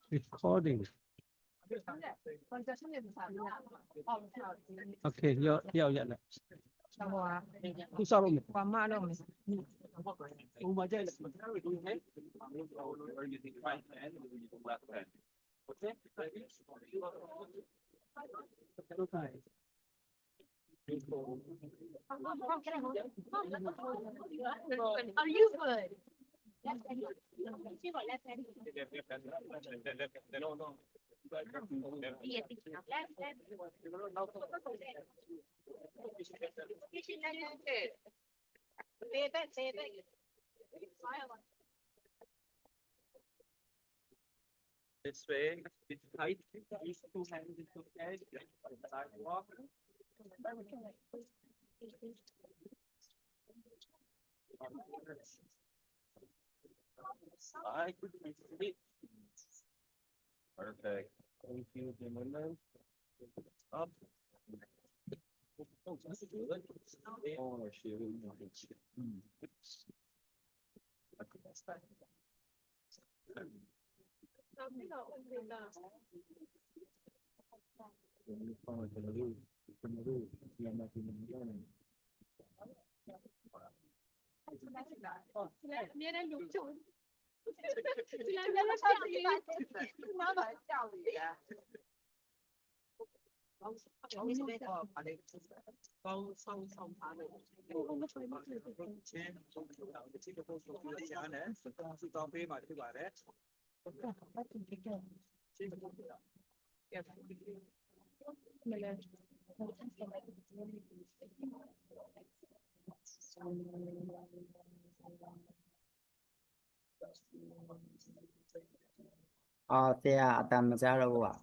Recording. Okay, yo nhận này. Cứ sao luôn. Qua mã đâu này. Are you good? Left hand. She got left hand. Yes, left hand. Say it. This way, it's tight. Use two hands into the edge, sidewalk. I could it. Perfect. Thank you, gentlemen. Up. Oh, that's good. Oh, shit. thế à, tầm ra đâu ạ?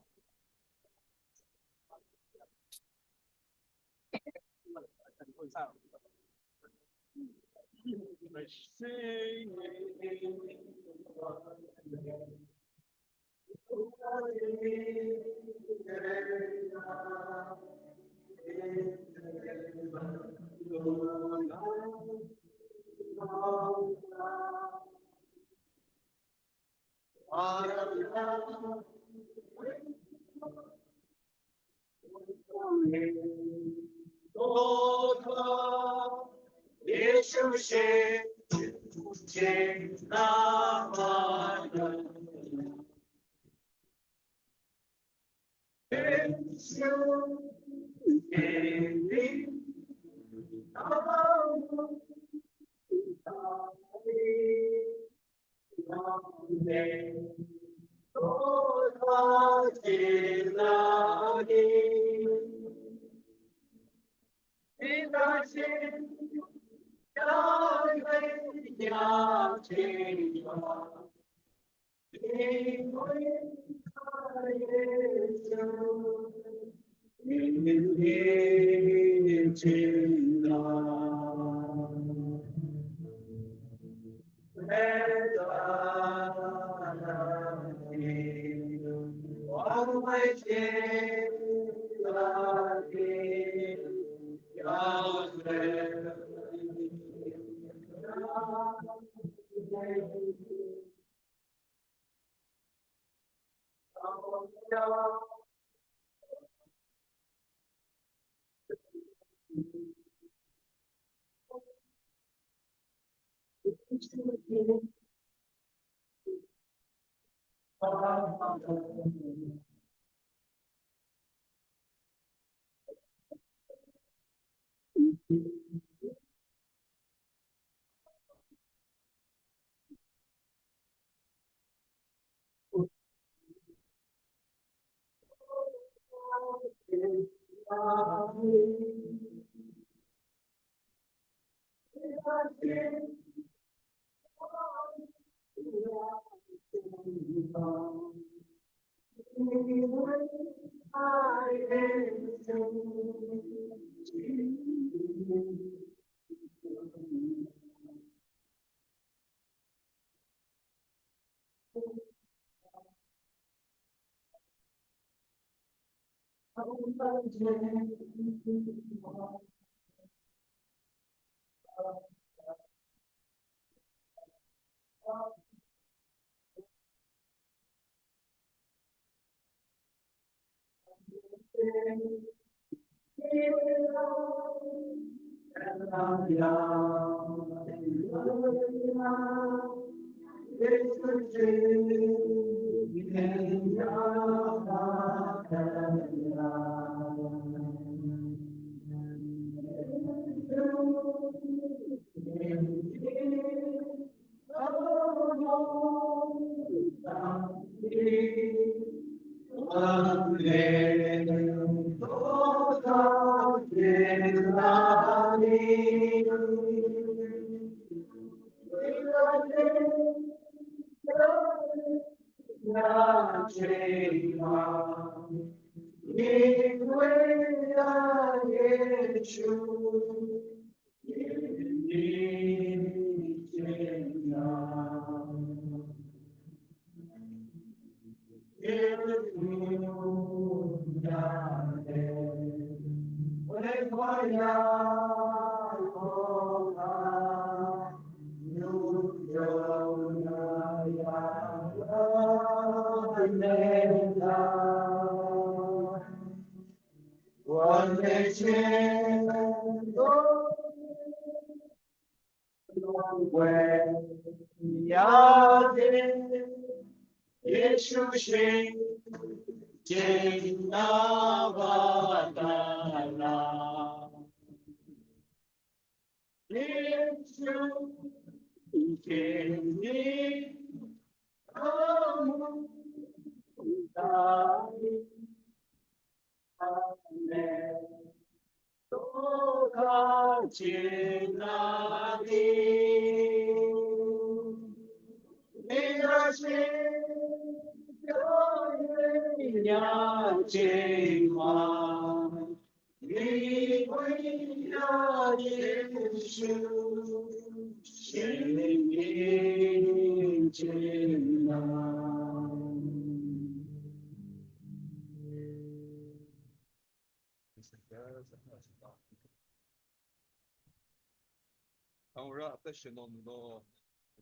Ahora apasionando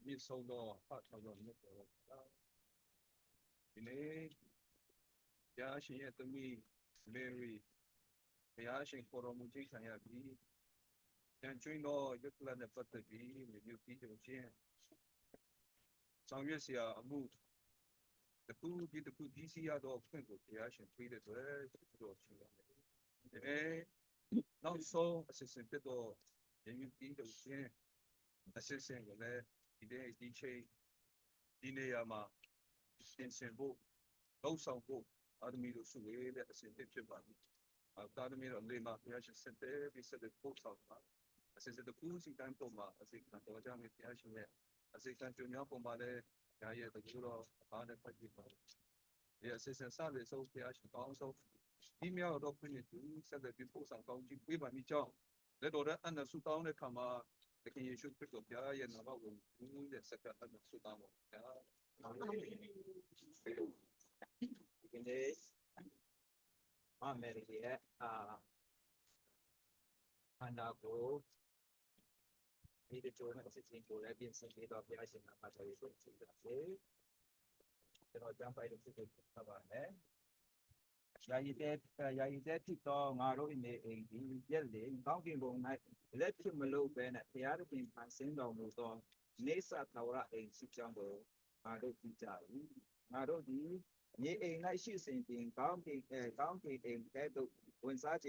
mi sono fatto ini ya shin to me Mary ya shin for mu ji san ya bi yan chin no yu plan ne pat bi ne yu bi de chen sang yue sia amu de pu ji si ya do fen ko ya shin tui de de do chinနောက်ဆုံးအစစ်စင်ဖြစ်တော့ရင်းပြီးတော့ရှင်အစစ်စင်ကလည်းဒီချိန်ဒီနေရာမှာရှင်စင်ဖို့လောက်ဆောင်ဖို့အာဒမီတို့စုဝေးတဲ့အစစ်ဖြစ်ပါပြီအာဒမီတို့လေးမှာဘုရားရှင်စင်တဲ့ပြီးစတဲ့ပို့ဆောင်ပါအစစ်တဲ့ပူစီတန်းပေါ်မှာအစစ်ခံတော်ကြမယ်ဘုရားရှင်ရဲ့အစစ်ခံကြုံရောက်ပေါ်မှာလည်းညာရဲ့တကူတော့ဘာနဲ့ပတ်ပြီးပါဒီအစစ်စင်စားလေဆုံးဘုရားရှင်ကောင်းဆုံးဒီမြောက်တော့ဖြစ်နေသူဆက်တဲ့ပို့ဆောင်ကောင်းကြီးပြေးပါမိကြောင်းလက်တော်တဲ့အနဆုတောင်းတဲ့ခါမှာတခင်ယေရှုခရစ်တော်ဘုရားရဲ့နာမကိုဦးတဲ့စကားအနဆုတောင်းပါဘုရားဒီနေ့အမေရိကရဲ့အနာကိုဒီတို့နဲ့စစ်ချင်းကိုလည်းပြင်ဆင်ပေးတော့ဘုရားရှင်နာမတော်ယေရှုခရစ်တော်ကျွန်တော်ကြံပိုင်လို့ဖြစ်ဖြစ်ပါမယ်ယာယီတဲ့ဖြစ်တော့ငါတို့နေအိမ်ဒီရက်လေကောင်းကင်ဘုံ၌လက်ဖြစ်မလို့ပဲနဲ့ဘုရားသခင်ဖန်ဆင်းတော်မူသောနေဆာထာဝရအိမ်ရှိကြောင်းကိုငါတို့သိကြ၏ငါတို့ဒီမြေအိမ်၌ရှိစဉ်ပင်ကောင်းကင်အိမ်ကဲ့သို့ဝင်စားခြ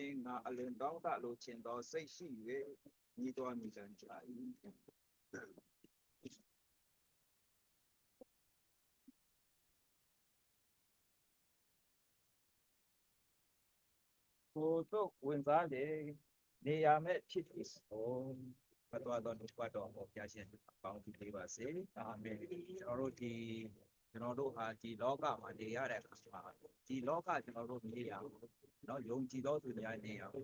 င်းငါအလင်းတောင်းတလို့ခြင်းသောစိတ်ရှိ၍ညီတော်မိကြ၏ကိုတို့ဝင်စားတယ်နေရာမဲ့ဖြစ်ပြီးဆိုမတော်တော့ဘုရားတော်ဘုရားရှင်ပေါင်းပြီးပါစေအာမင်ကျွန်တော်တို့ဟာဒီလောကမှာနေရတဲ့အခါမှာဒီလောကကျွန်တော်တို့နေရအောင်နော်ယုံကြည်သောသူများနေရအောင်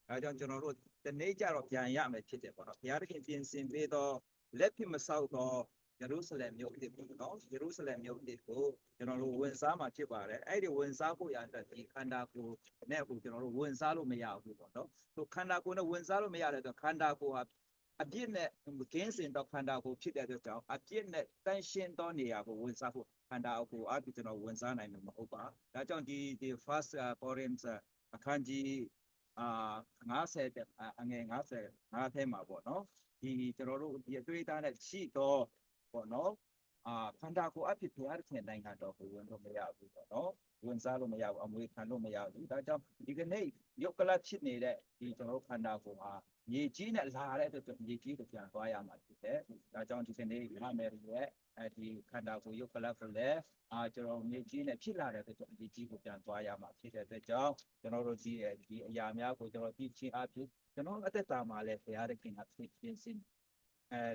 အဲကြောင့်ကျွန်တော်တို့ဒီနေ့ကျတော့ပြန်ရမယ်ဖြစ်တယ်ပေါ့နော်ဘုရားသခင်ပြင်ဆင်ပေးတော့လက်ဖြစ်မဆောက်တော့ ယေရုရှလင်မြို့တစ်ကိုနော်ယေရုရှလင်မြို့တစ်ကိုကျွန်တော်တို့ဝင်စားမှာဖြစ်ပါတယ်အဲ့ဒီဝင်စားဖို့ရတဲ့ဒီခန္ဓာကိုယ်နဲ့ကိုကျွန်တော်တို့ဝင်စားလို့မရဘူးပေါ့နော်သူခန္ဓာကိုယ်နဲ့ဝင်စားလို့မရတဲ့အတွက်ခန္ဓာကိုယ်ဟာအပြည့်နဲ့ကင်းစင်တော့ခန္ဓာကိုယ်ဖြစ်တဲ့အတွက်ကြောင့်အပြည့်နဲ့တန်ရှင်းသောနေရာကိုဝင်စားဖို့ခန္ဓာကိုယ်အားဖြင့်ကျွန်တော်ဝင်စားနိုင်မှာမဟုတ်ပါဒါကြောင့်ဒီ first Corinthians အခန်းကြီး50အငယ်55ထဲမှာပေါ့နော်ဒီကျွန်တော်တို့ဒီအတွေ့အကြုံနဲ့ရှိတော့ပေါ့နော်ခန္ဓာကိုယ်အဖြစ်ဘုရားသခင်နိုင်ငံတော်ကိုဝင်လို့မရဘူးပေါ့နော်ဝင်စားလို့မရဘူးအမွေခံလို့မရဘူးဒါကြောင့်ဒီကနေ့ယုတ်ကလဖြစ်နေတဲ့ဒီကျွန်တော်တို့ခန္ဓာကိုယ်ဟာမြေကြီးနဲ့လာတဲ့အတွက်မြေကြီးကိုပြန်သွားရမှာဖြစ်တယ်ဒါကြောင့်ဒီကနေ့မမယ်ရဲ့ဒီခန္ဓာကိုယ်ယုတ်ကလကိုလည်းကျွန်တော်မြေကြီးနဲ့ဖြစ်လာတဲ့အတွက်မြေကြီးကိုပြန်သွားရမှာဖြစ်တဲ့အတွက်ကြောင့်ကျွန်တော်တို့ဒီအရာများကိုကျွန်တော်သိချင်းအဖြစ်ကျွန်တော်အသက်တာမှာလည်းဘုရားသခင်ကပြင်ဆင်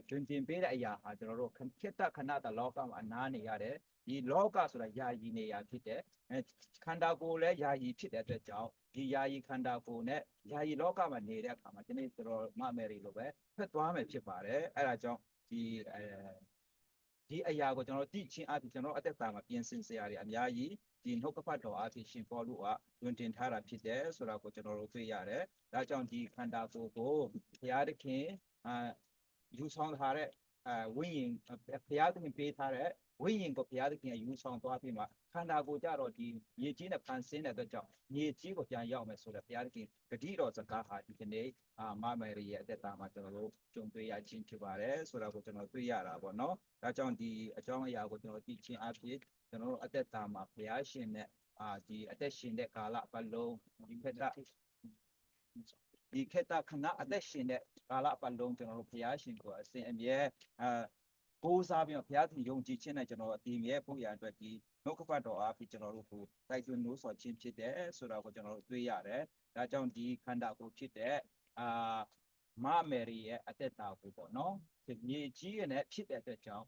တွင်တင်ပေးတဲ့အရာဟာကျွန်တော်တို့ခေတ္တခဏတလောကမှာအနားနေရတယ်ဒီလောကဆိုတာယာယီနေရာဖြစ်တယ်ခန္ဓာကိုယ်လည်းယာယီဖြစ်တဲ့အတွက်ကြောင့်ဒီယာယီခန္ဓာကိုယ်နဲ့ယာယီလောကမှာနေတဲ့အခါမှာဒီနေ့ကျွန်တော်မမယ်ရီလိုပဲဖက်သွားမယ်ဖြစ်ပါတယ်အဲဒါကြောင့်ဒီအရာကိုကျွန်တော်သိချင်းအပြင်ကျွန်တော်အသက်တာမှာပြင်ဆင်စရာတွေအများကြီးဒီနှုတ်ကပတ်တော်အပြင်ရှင်ပေါလုကတွင်တင်ထားတာဖြစ်တယ်ဆိုတာကိုကျွန်တော်တို့တွေ့ရတယ်ဒါကြောင့်ဒီခန္ဓာကိုယ်ကိုဘုရားသခင်ယူဆောင်ထားတဲ့ဝိညာဉ်ဘုရားသခင်ပေးထားတဲ့ဝိညာဉ်ကိုဘုရားသခင်ယူဆောင်သွားပြီးမှခန္ဓာကိုယ်ကြတော့ဒီမြေကြီးနဲ့ဖန်ဆင်းတဲ့အတွက်ကြောင့်မြေကြီးကိုပြန်ရောက်မယ်ဆိုတော့ဘုရားသခင်ဂတိတော်စကားဟာဒီကနေ့မမယ်ရီရဲ့အသက်တာမှာကျွန်တော်တို့ကြုံတွေ့ရခြင်းဖြစ်ပါတယ်ဆိုတော့ကိုကျွန်တော်တွေ့ရတာပေါ့နော်ဒါကြောင့်ဒီအကြောင်းအရာကိုကျွန်တော်သိချင်းအဖြစ်ကျွန်တော်တို့အသက်တာမှာဘုရားရှင်နဲ့ဒီအသက်ရှင်တဲ့ကာလပတ်လုံးဒီခေတ္တခဏအသက်ရှင်တဲ့ကာလပတ်လုံးကျွန်တော်တို့ဘုရားရှင်ကိုအစဉ်အမြဲကိုးစားပြီးတော့ဘုရားသခင်ယုံကြည်ခြင်းနဲ့ကျွန်တော်အတည်မြဲဖို့ရအတွက်ဒီနှုတ်ကပတ်တော်အားဖြင့်ကျွန်တော်တို့ကိုတိုက်တွန်းလို့ဆိုခြင်းဖြစ်တယ်ဆိုတော့ကိုကျွန်တော်တို့တွေ့ရတယ်ဒါကြောင့်ဒီခန္ဓာကိုယ်ဖြစ်တဲ့မမယ်ရီရဲ့အသက်တာကိုပေါ့နော်မြေကြီးရဲ့နဲ့ဖြစ်တဲ့အတွက်ကြောင့်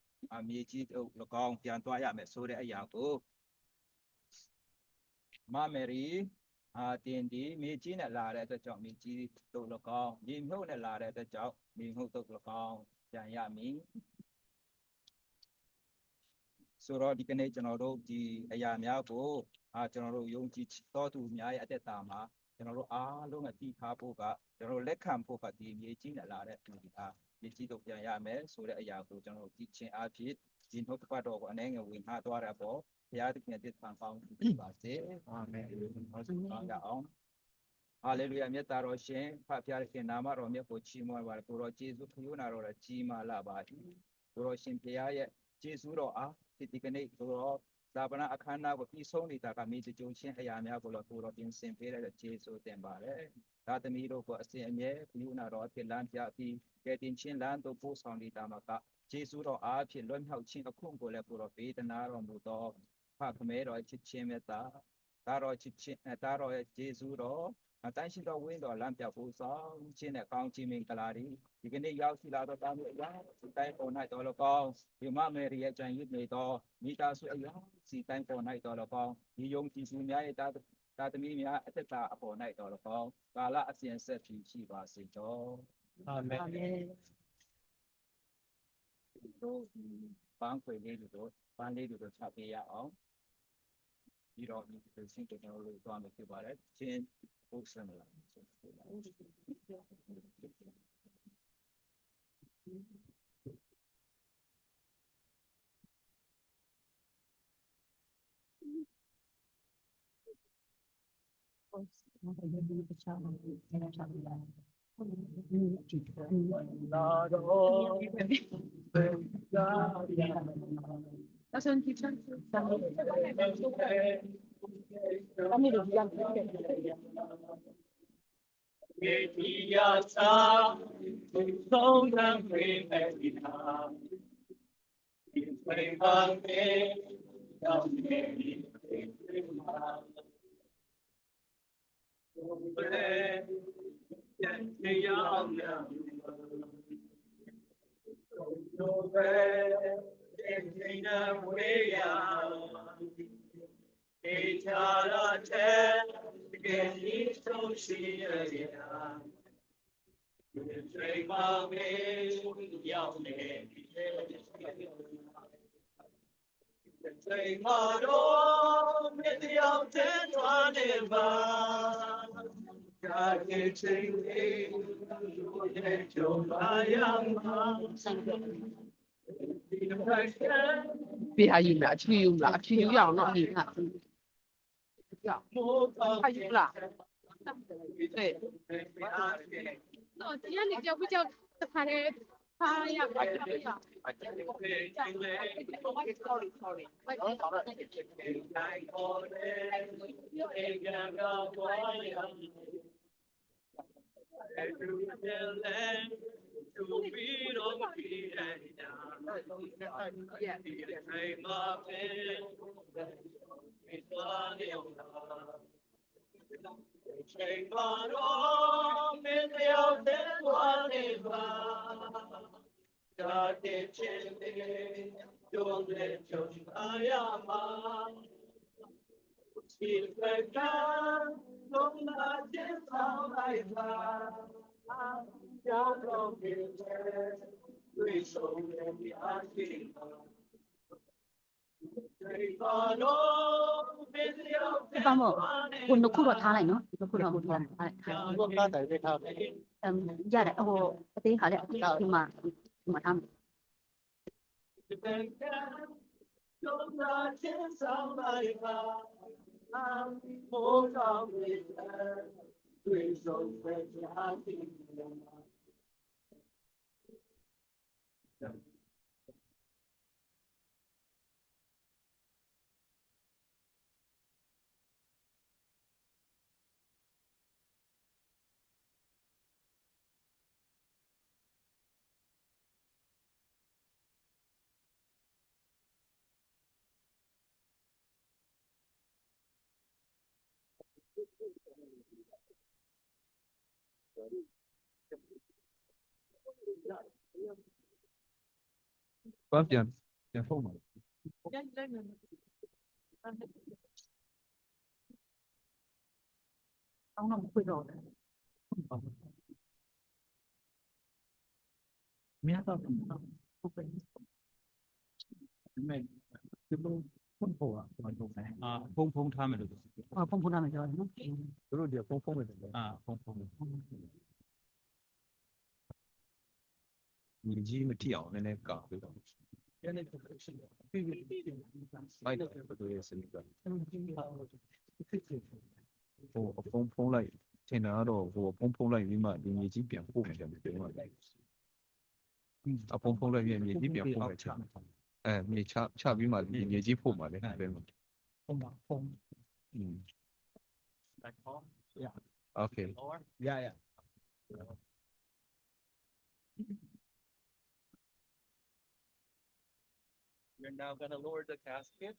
မြေကြီးတို့၎င်းပြန်သွားရမယ်ဆိုတဲ့အရာကိုမမယ်ရီတင်ဒီမြေကြီးနဲ့လာတဲ့အတွက်ကြောင့်မြေကြီးတို့၎င်းမြေမြုပ်နဲ့လာတဲ့အတွက်ကြောင့်မြေမြုပ်တို့၎င်းပြန်ရမည်ဆိုတော့ဒီကနေ့ကျွန်တော်တို့ဒီအရာများကိုကျွန်တော်တို့ယုံကြည်တော်သူများရဲ့အသက်တာမှာကျွန်တော်တို့အားလုံးအသိထားဖို့ကကျွန်တော်တို့လက်ခံဖို့ကဒီမြေကြီးနဲ့လာတဲ့သူတွေမြေကြီးတို့ပြန်ရမယ်ဆိုတဲ့အရာကိုကျွန်တော်တို့သိချင်းအဖြစ်ဒီနှုတ်ကပတ်တော်ကိုအနေငယ်ဝင်ထားသွားရပေါ့ဘုရားသခင်ရဲ့တန်ပေါင်းဖြစ်ပါစေအာမင်ဟုတ်ကဲ့အောင်ဟာလေလုယာမြတ်တော်ရှင်ဖဖျားခင်နာမတော်မြတ်ကိုချီးမွမ်းပါကိုရောယေရှုခရစ်နာတော်ကြီးမားလာပါ၏ကိုရောရှင်ဘုရားရဲ့ယေရှုတော်အားဒီကနေ့ကိုရောသာပနာအခမ်းအနားကိုပြီးဆုံးနေတာကမြေကြုံချင်းအရာများကိုလည်းကိုရောပြင်ဆင်ပေးတဲ့ယေရှုတင်ပါတယ်ဒါသမီးတို့ကိုအစဉ်အမြဲခရစ်နာတော်အဖြစ်လမ်းပြပြီးကယ်တင်ခြင်းလမ်းသို့ပို့ဆောင်နေတာမှာကယေရှုတော်အားဖြင့်လွတ်မြောက်ခြင်းအခွင့်ကိုလည်းကိုရောပေးသနာတော်မူသောဖခမဲတော်ချစ်ခြင်းမြတ်တာတော်ချစ်ခြင်းတော်ရဲ့ယေရှုတော်အတိုင်းရှိတော်ဝင်းတော်လမ်းပြဖို့ဆောင်ခြင်းနဲ့ကောင်းခြင်းမင်္ဂလာတွေဒီကနေ့ရောက်ရှိလာတော့တာမျိုးအရာဒီတိုင်းပေါ်၌တော်လကောင်းဒီမမယ်ရီရဲ့ကြံရည်နေတော့မိသားစုအရာစီတိုင်းပေါ်၌တော်လကောင်းဒီယုံကြည်သူများရဲ့တာသမီးများအသက်တာအပေါ်၌တော်လကောင်းကာလအစဉ်ဆက်ဖြစ်ရှိပါစေတော်အာမင်ပန်းခွေလေးတို့ပန်းလေးတို့ချပေးရအောင်ဒီတော့ဒီစင်ကျွန်တော်တို့သွားမယ်ဖြစ်ပါတယ်ချင်းဟုတ်စမ်းလာ Say my way, young man. Say my own, with the out and running by. God can take me, let your fire. 别还有了，去有了，去有养了，你看，养，还有了，对。那今天你叫不叫他的？他呀，他呀。ဒီပါမို့ကိုနှစ်ခုတော့ထားလိုက်နော်နှစ်ခုတော့ထားလိုက်ထား 我刚才在他， ရတယ်ဟိုအသေးဟာလေဒီမှာထားမယ် ဘာပြန်ဖုန်းမှာ အောင်းတော့မခွေတော့ဘူး 没有到，不会，没，这不混口啊，混口呗。啊，风他们的， ဟောဖုန်းဖုန်းထားမယ်ပြောတယ်နော် 都是点风的啊，风。你ကြီးမထီအောင်နည်းနည်းကာပြီးတော့ 现在是，对对对， လိုက်တယ်ဘယ်လိုလဲစနစ်က 好， ဟိုဖုန်းလိုက်ထင်တာကတော့ဟိုဖုန်းလိုက်ပြီးမှဒီမြေကြီးပြန်ပို့မယ်တယ်ပြောမှာအဖုန်းလိုက်ပြီးမြေကြီးပြန်ပို့မယ်ချမြေချပြီးမှဒီမြေကြီးပို့မှာလေပြောမှာ 风， Back home. Okay Lower. yeah. You're now gonna lower the casket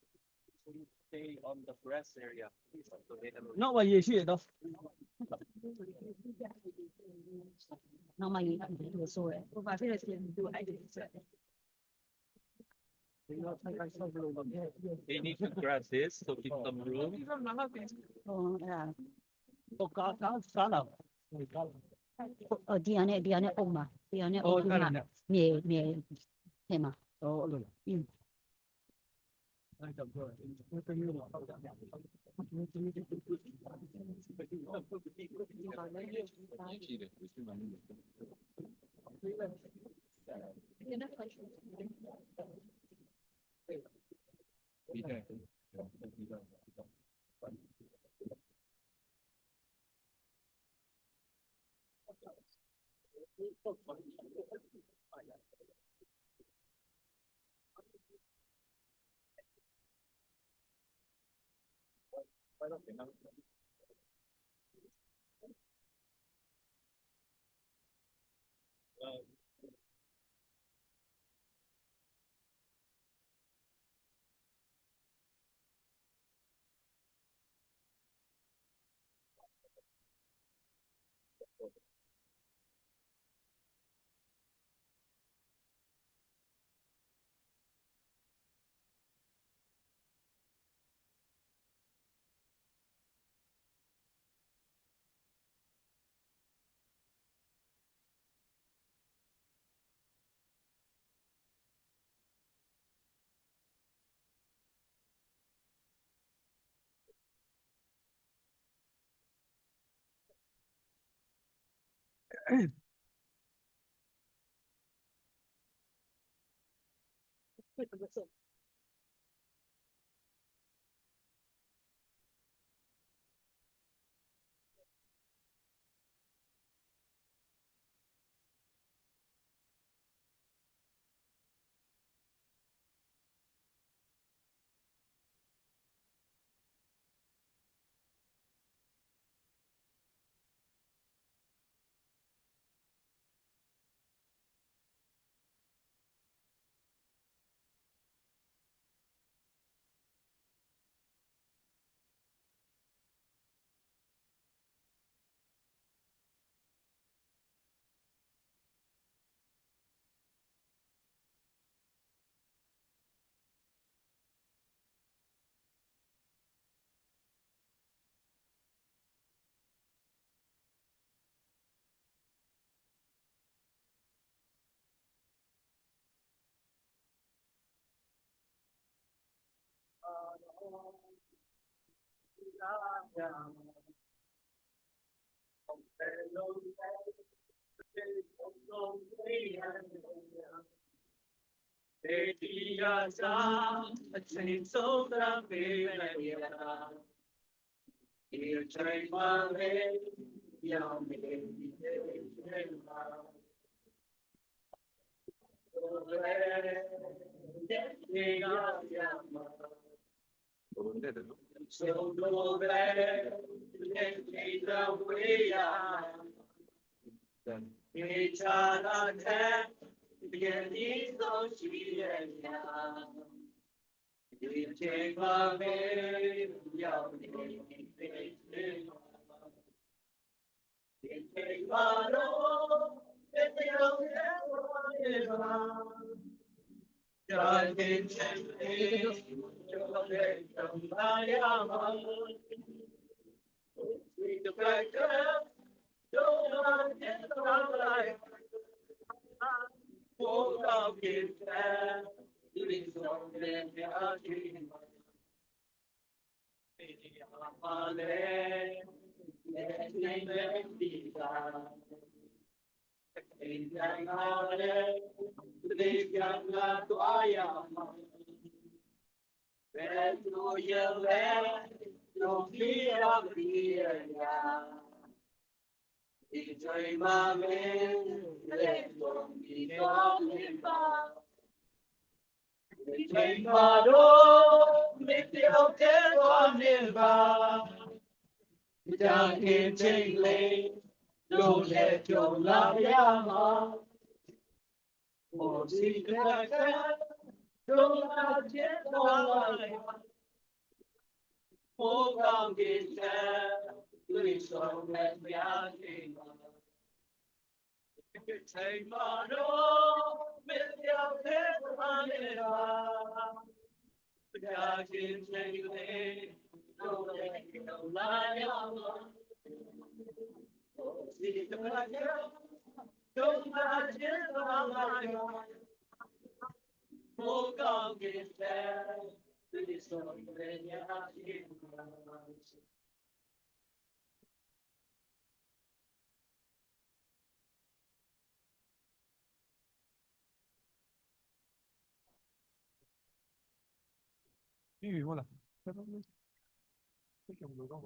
so you stay on the breast area. So they have 那我也是的， နောက်မှရေးတယ်လို့ဆိုရယ်ဟိုဘာဖြစ်လဲဆိုရင်သူအဲ့ဒီဆို They need to grab this so keep some room. ဟိုအဲ့ဒါ 我刚了， ဟိုဒီအနေအုံမှာဒီအနေအုံ 哦， မှာ 看了呢， မြေထဲမှာ 哦，了，那怎么说？我跟你说，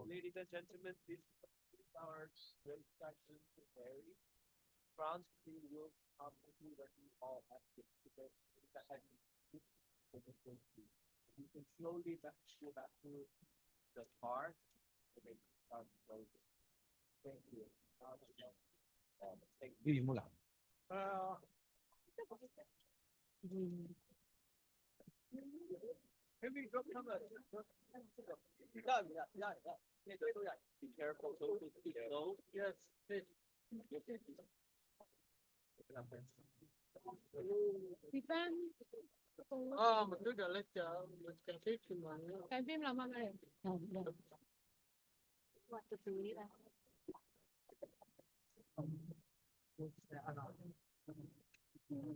Ladies and gentlemen, this is our great section to Mary. France, we will obviously that we all have to you can slowly go back to the car to make the sound close. Thank you. Thank you. Maybe go come Be careful, so be slow. Yes. Mà cứ đợi lên chờ mình cần phép thì mà cái phim làm ăn này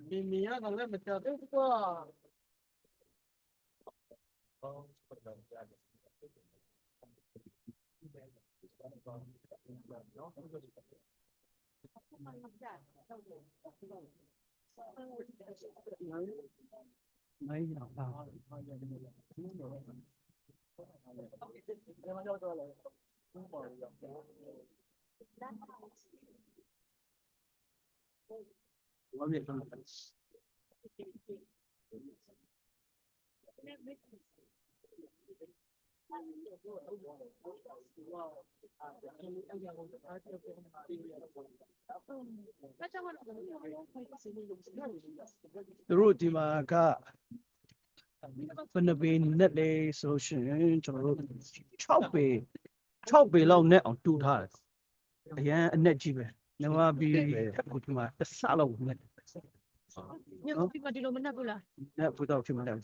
thì mình á còn lên mình chờ tiếp quá mấy giờ vào có việc không rồi thì mà cả phần bên net đây solution cho nó chọc bề lâu net on two thars yeah net chi về nếu mà bị thì mà xa lâu net nhưng khi mà đi đâu mình đâu là net phụ tao thì mà đâu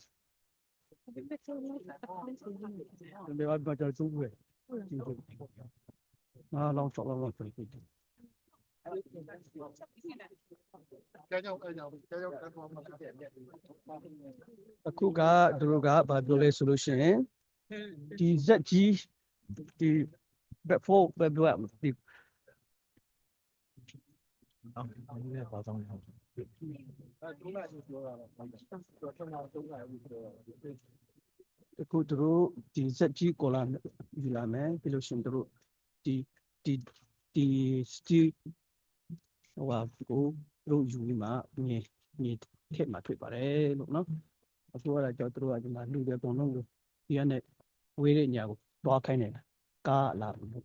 bây giờ bây giờ chú về long chọc long phảiအခုကသူတို့ကဘာပြောလဲဆိုလို့ရှိရင်ဒီဇက်ကြီးဒီ back4 back ဒီအခုသူတို့ဒီဇက်ကြီးကိုလာယူလာမယ်ပြီးလို့ရှိရင်သူတို့ဒီ steel ဟိုဟာကိုတို့ယူပြီးမှမြေထက်မှထွက်ပါတယ်လို့နော်အခုကတော့ကျွန်တော်တို့ကဒီမှာလူတွေအကုန်လုံးကိုဒီကနေဝေးတဲ့ညာကိုတွားခိုင်းနေတာကားလာဘူးက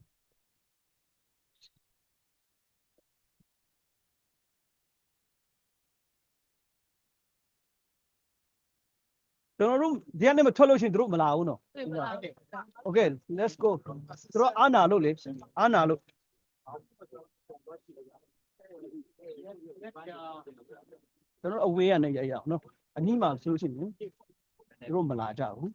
ျွန်တော်တို့ဒီကနေမထွက်လို့ရှိရင်တို့မလာဘူးနော် Okay let's go တို့အာနာလို့လေအာနာလို့ကျွန်တော်အဝေးကနေရအောင်နော်အနီးမှာဆိုလို့ရှိရင်တို့မလာကြဘူး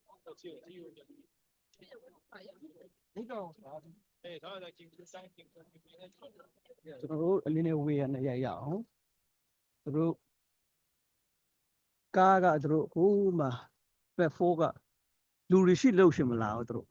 ကျွန်တော်တို့အလင်းနဲ့ဝေးရနေရအောင်သူတို့ကားကသူတို့ဟိုမှာ back4 ကလူတွေရှိလို့ရှင်မလားသူတို့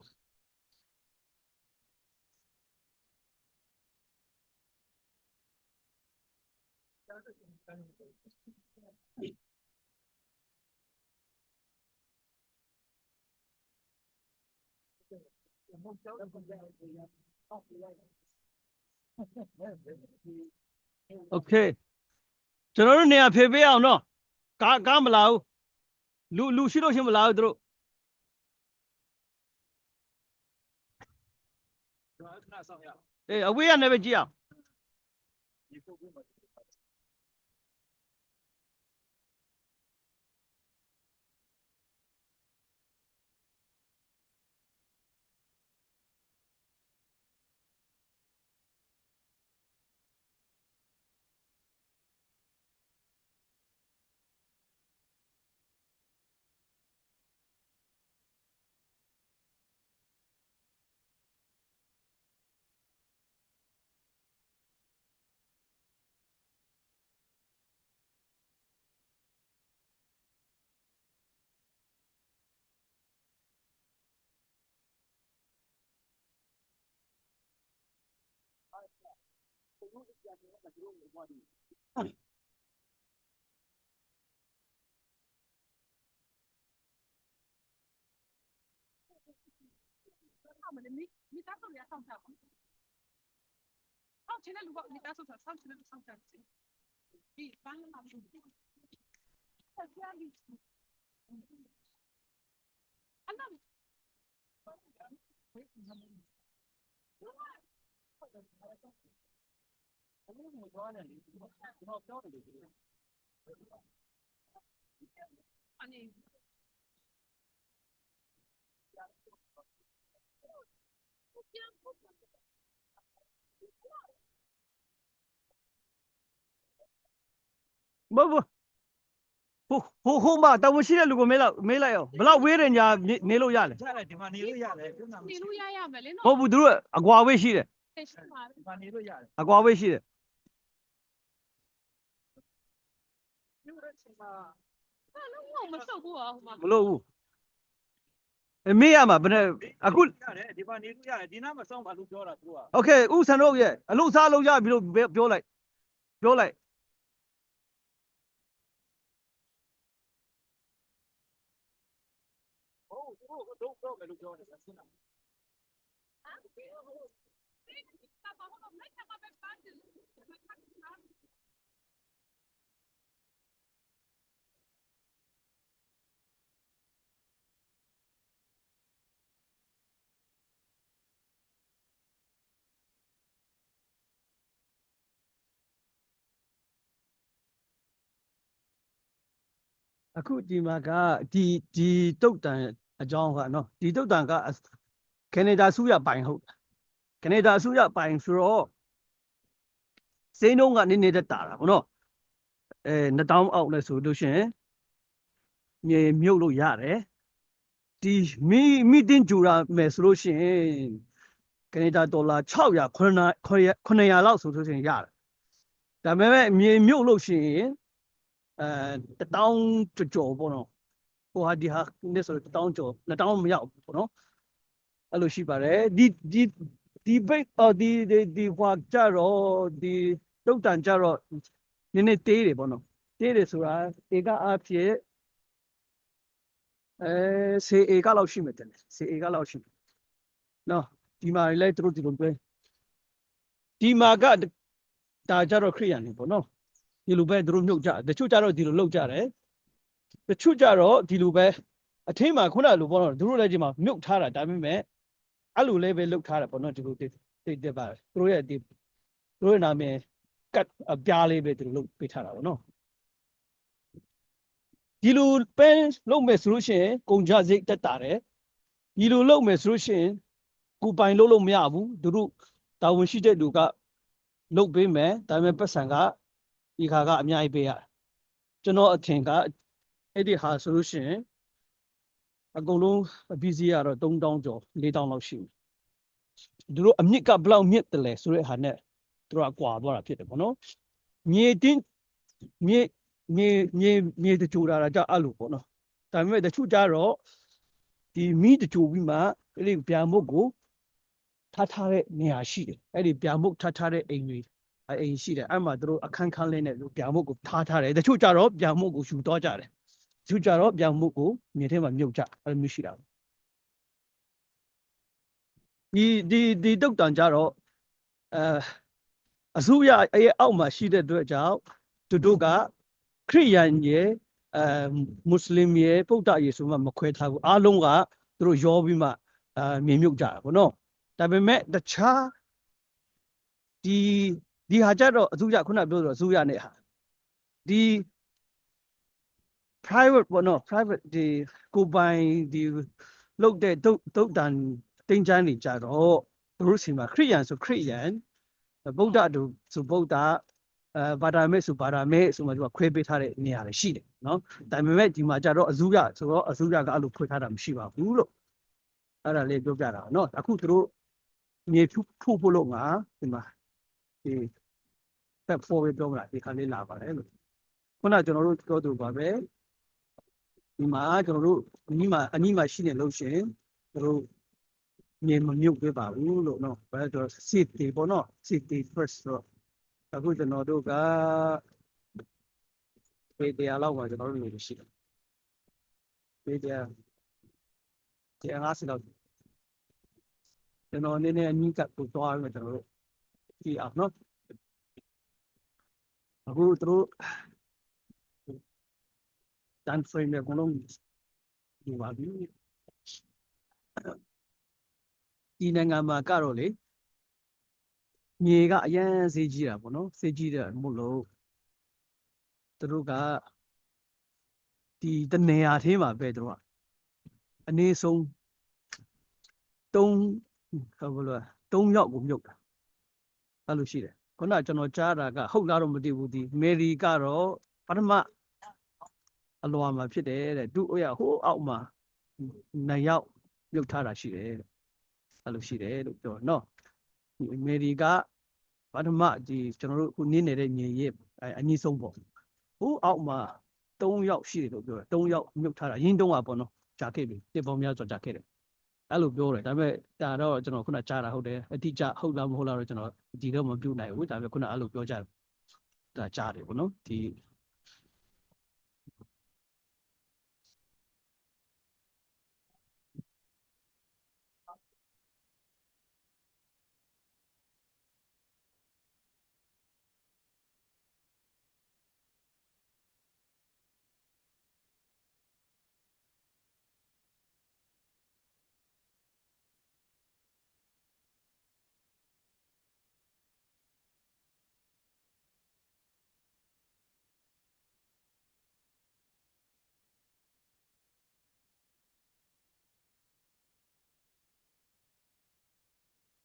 โอเคကျွန်တော်တို့နေရာဖြည့်ပေးအောင်နော်ကားမလာဘူးလူရှိလို့ရှင်မလာဘူးသူတို့အေးအဝေးကနေပဲကြည့်အောင်你打算要上场吗？上前的如果你打算上前的上场，你翻了嘛？在家里，啊那。不ဟိုမှာတောင်ရှိတဲ့လူကိုမေးလိုက်အောင်ဘလောက်ဝေးတယ်ညာနေလို့ရတယ် ရတယ်ဒီမှာနေလို့ရတယ် နေလို့ရမယ်လေနော် ဟုတ်ဘူးသူတို့အကွာဝေးရှိတယ် ကဲရှိမှာ ဒီမှာနေလို့ရတယ် အကွာဝေးရှိတယ် မြို့ရဲ့ချိန်မှာလုံးဝမဆုတ်ဘူးဟိုမှာ မလို့ဘူးအမေရမှာဘယ်နဲ့အခု ရတယ်ဒီမှာနေလို့ရတယ်ဒီနားမှာစောင့်ပါလို့ပြောတာသူက โอเคဥဆန်တို့ရဲ့အလို့စားလို့ရပြီလို့ပြောလိုက်ပြောလိုက် ဟုတ်သူတို့တော့မယ်လို့ပြောတယ်ဆက်နာ အခုဒီမှာကဒီတုတ်တန်အကြောင်းကနော်ဒီတုတ်တန်ကကနေဒါစုရပိုင်ဟုတ်ကနေဒါစုရပိုင်ဆိုတော့စိမ်းတုံးကနည်းနည်းတက်တာဗောနော်2000အောက်လဲဆိုလို့ရှိရင်မြေမြုပ်လို့ရတယ်ဒီမိတင်ကြူရမယ်ဆိုလို့ရှိရင်ကနေဒါဒေါ်လာ600 900လောက်ဆိုလို့ရှိရင်ရတယ်ဒါပေမဲ့မြေမြုပ်လို့ရှိရင်1000ကျော်ပေါ့နော်ဟိုဟာဒီဟာနေ့ဆို1000ကျော်2000မရောက်ပေါ့နော်အဲ့လိုရှိပါတယ်ဒီဘိတ်ဒီဟွာကြတော့ဒီတုတ်တန်ကြတော့နည်းနည်းတေးတယ်ပေါ့နော်တေးတယ်ဆိုတာဧကအဖြစ်စေဧကလောက်ရှိမှတယ်စေဧကလောက်ရှိနော်ဒီမှာလည်းသူတို့ဒီလိုပဲဒီမှာကဒါကြတော့ခရိယန်နေပေါ့နော်ဒီလိုပဲသူတို့မြုပ်ကြတချို့ကြတော့ဒီလိုလောက်ကြတယ်တချို့ကြတော့ဒီလိုပဲအထင်းမှာခုနလိုပေါ့နော်သူတို့လည်းဒီမှာမြုပ်ထားတာဒါပေမဲ့အဲ့လိုလည်းပဲလောက်ထားတာပေါ့နော်ဒီလိုတိတ်ပါတယ်သူတို့ရဲ့နာမည်ကတ်အပြားလေးပဲသူတို့လုပ်ပေးထားတာပေါ့နော်ဒီလိုပဲလုပ်မယ်ဆိုလို့ရှိရင်ကုန်ကြစိတ်တက်တာတယ်ဒီလိုလုပ်မယ်ဆိုလို့ရှိရင်ကိုပိုင်လို့မရဘူးသူတို့တာဝန်ရှိတဲ့လူကလုပ်ပေးမယ်ဒါပေမဲ့ပတ်စံကဒီခါကအများကြီးပေးရတယ်ကျွန်တော်အထင်ကအဲ့ဒီဟာဆိုလို့ရှိရင်အကုန်လုံးအပြီးစီးရတော့3000ကျော်4000လောက်ရှိတယ်သူတို့အမြင့်ကဘယ်လောက်မြင့်တယ်လဲဆိုတဲ့ဟာနဲ့သူတို့ကကွာသွားတာဖြစ်တယ်ပေါ့နော်မြေတင်းမြေတချို့တာကြအဲ့လိုပေါ့နော်ဒါပေမဲ့တချို့ကြတော့ဒီမီးတချို့ပြီးမှအဲ့ဒီပြာမုတ်ကိုထားတဲ့နေရာရှိတယ်အဲ့ဒီပြာမုတ်ထားတဲ့အိမ်တွေအိမ်ရှိတယ်အဲ့မှာသူတို့အခန်းခန်းလေးနဲ့ပြာမုတ်ကိုထားတယ်တချို့ကြတော့ပြာမုတ်ကိုယူသွားကြတယ်တချို့ကြတော့ပြာမုတ်ကိုမြေထဲမှာမြုပ်ကြအဲ့လိုမျိုးရှိတာဒီတုတ်တန်ကြတော့အစိုးရရဲ့အောက်မှာရှိတဲ့အတွက်ကြောင့်သူတို့ကခရိယန်ရဲ့မွတ်စလင်ရဲ့ဗုဒ္ဓရဲ့ဆိုမှမခွဲထားဘူးအားလုံးကသူတို့ရောပြီးမှမြေမြုပ်ကြတာပေါ့နော်ဒါပေမဲ့တခြားဒီဟာကြတော့အစိုးရခုနပြောဆိုအစိုးရနဲ့ဟာဒီ private ပေါ့နော် private ဒီကိုပိုင်ဒီလုတ်တဲ့တုတ်တန်တင်ချမ်းနေကြတော့သူတို့စီမှာခရိယန်ဆိုခရိယန်ဗုဒ္ဓတို့ဆိုဗုဒ္ဓဘာသာမဲ့ဆိုဘာသာမဲ့ဆိုမှသူကခွဲပေးထားတဲ့နေရာတွေရှိတယ်နော်ဒါပေမဲ့ဒီမှာကြတော့အစိုးရဆိုတော့အစိုးရကအဲ့လိုခွဲထားတာမရှိပါဘူးလို့အဲ့ဒါလေးပြောပြတာနော်အခုသူတို့မြေဖို့လို့ငါဒီမှာဒီတက်ဖို့ပဲပြောမလားဒီခါလေးလာပါတယ်လို့ခုနကျွန်တော်တို့ပြောသူပါပဲဒီမှာကျွန်တော်တို့အနီးမှာရှိနေလို့ရှင်တို့မြေမမြုပ်ပြပါဘူးလို့နော်ဘယ်တော့ safety ပေါ့နော် safety first တော့အခုကျွန်တော်တို့ကပေတရားလောက်မှာကျွန်တော်တို့နေရှိတယ်ပေတရား50လောက်ကျွန်တော်နည်းနည်းအနည်းကပ်ပို့သွားမယ်ကျွန်တော်တို့ကြည့်အောင်နော်အခုတို့တန်ဖရင်းနဲ့ဘလုံးဒီပါပြီဒီနိုင်ငံမှာကတော့လေမြေကအရန်စေးကြီးတာပေါ့နော်စေးကြီးတယ်မို့လို့သူတို့ကဒီတနေရာသေးမှာပဲသူတို့ကအနည်းဆုံး3ယောက်ကိုမြုပ်တာအဲ့လိုရှိတယ်ခုနကျွန်တော်ကြားတာကဟုတ်လားတော့မသိဘူးဒီအမေရိကတော့ပထမအလွာမှာဖြစ်တယ်တဲ့သူ့အရာဟိုးအောက်မှာ2ယောက်မြုပ်ထားတာရှိတယ်အဲ့လိုရှိတယ်လို့ပြောနော် အမေရိကပထမဒီကျွန်တော်တို့ခုနင်းနေတဲ့မြေရဲ့အနည်းဆုံးပေါ့ဟိုအောက်မှာ3ယောက်ရှိတယ်လို့ပြောတယ်3ယောက်မြုပ်ထားတာရင်းတုံးอ่ะပေါ့နော်ဂျာခဲ့ပြီတစ်ပေါင်းများစွာဂျာခဲ့တယ်အဲ့လိုပြောတယ်ဒါပေမဲ့ဒါတော့ကျွန်တော်ခုနကြားတာဟုတ်တယ်အတိအကျဟုတ်လားမဟုတ်လားတော့ကျွန်တော်ဒီတော့မပြုတ်နိုင်ဘူးဒါပေမဲ့ခုနအဲ့လိုပြောကြတယ်ဒါကြားတယ်ပေါ့နော်ဒီ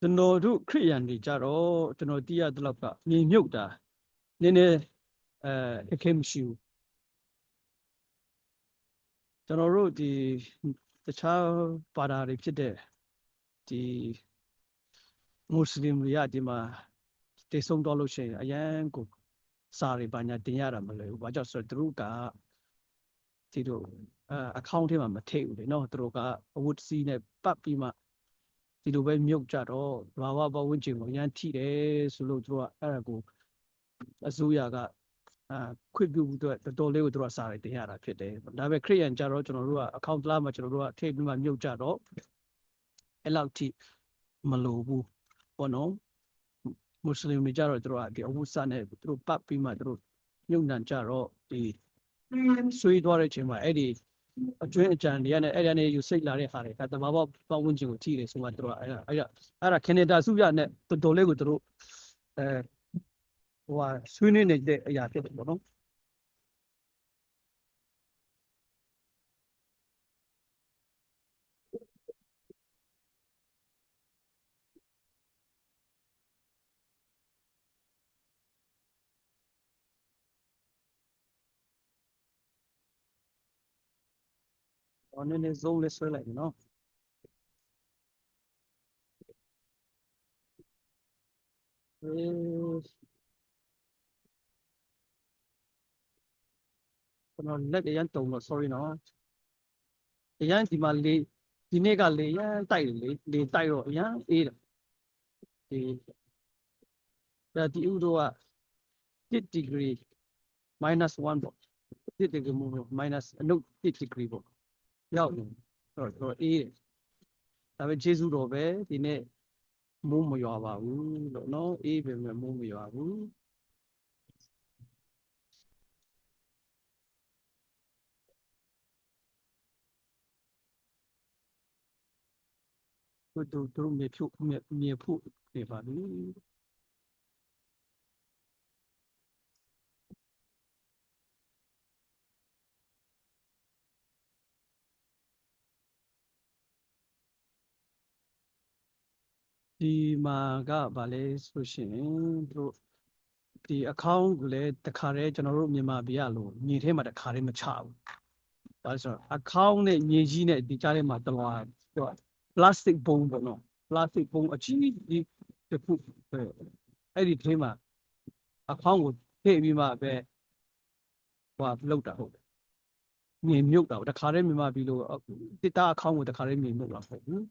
ကျွန်တော်တို့ခရိယန်တွေကြတော့ကျွန်တော်သိရတဲ့လောက်ကမြေမြုပ်တာနည်းနည်းအခက်မရှိဘူးကျွန်တော်တို့ဒီတခြားဘာသာတွေဖြစ်တဲ့ဒီမွတ်စလင်တွေကဒီမှာတည်ဆုံတော့လို့ရှိရင်အရန်ကိုစာတွေဘာညာတင်ရတာမလွယ်ဘူးဘာကြောင့်ဆိုတော့သူတို့ကဒီတို့အကောင့်ထဲမှာမထည့်ဘူးလေနော်သူတို့ကအဝတ်စီးနဲ့ပတ်ပြီးမှဒီလိုပဲမြုပ်ကြတော့ဘာဝဘဝဝင်ချင်းကိုအရန်ထိတယ်ဆိုလို့သူတို့ကအဲ့ဒါကိုအစိုးရကခွင့်ပြုဖို့အတွက်တော်တော်လေးကိုသူတို့စာတွေတင်ရတာဖြစ်တယ်ဒါပေမဲ့ခရိယန်ကြတော့ကျွန်တော်တို့ကအကောင့်လားမှာကျွန်တော်တို့ကထည့်ပြီးမှမြုပ်ကြတော့အဲ့လောက်ထိမလိုဘူးပေါ့နော်မွတ်စလင်တွေကြတော့သူတို့ကဒီအဝတ်စနဲ့သူတို့ပတ်ပြီးမှသူတို့မြုပ်နှံကြတော့ဒီဆွေးသွားတဲ့အချိန်မှာအဲ့ဒီအကျွင်းအကြံတွေကနဲ့အဲ့ဒါနဲ့ယူစိတ်လာတဲ့ဟာတွေဒါတဘာဝပတ်ဝန်းကျင်ကိုထိတယ်ဆိုမှသူတို့ကအဲ့ဒါကနေဒါစုရနဲ့တော်တော်လေးကိုသူတို့ဟိုဟာဆွေးနွေးနေတဲ့အရာဖြစ်တယ်ပေါ့နော်နည်းနည်းစိုးလေးဆွဲလိုက်နော်ကျွန်တော်လက်ရန်တုံတော့ sorry နော်အရန်ဒီမှာလေဒီနေ့ကလေရန်တိုက်တယ်လေတိုက်တော့အရန်အေးတယ်ဒီဥတို့က1 degree -1 ပေါ့1 degree minus အနုတ်1 degree ပေါ့ရောက်နေတော့အေးတယ်ဒါပေမဲ့ဂျေဇုတော်ပဲဒီနေ့မိုးမရွာပါဘူးလို့နော်အေးပဲမိုးမရွာဘူးတို့မြေဖို့နေပါပြီဒီမှာကဗာလဲဆိုရှင်တို့ဒီအကောင့်ကိုလည်းတခါတည်းကျွန်တော်တို့မြန်မာပြည်ကလို့မြေထဲမှာတခါတည်းမချဘူးဒါဆိုတော့အကောင့်နဲ့မြေကြီးနဲ့ဒီကြားထဲမှာတလွာပြောပလတ်စတစ်ဘုံပေါ့နော်ပလတ်စတစ်ဘုံအကြီးကြီးတစ်ခုအဲ့ဒီထဲမှာအကောင့်ကိုထည့်ပြီးမှပဲဟိုလောက်တာဟုတ်တယ်မြေမြုပ်တာတခါတည်းမြန်မာပြည်လို့တစ်တာအကောင့်ကိုတခါတည်းမြေမြုပ်တာဟုတ်ဘူး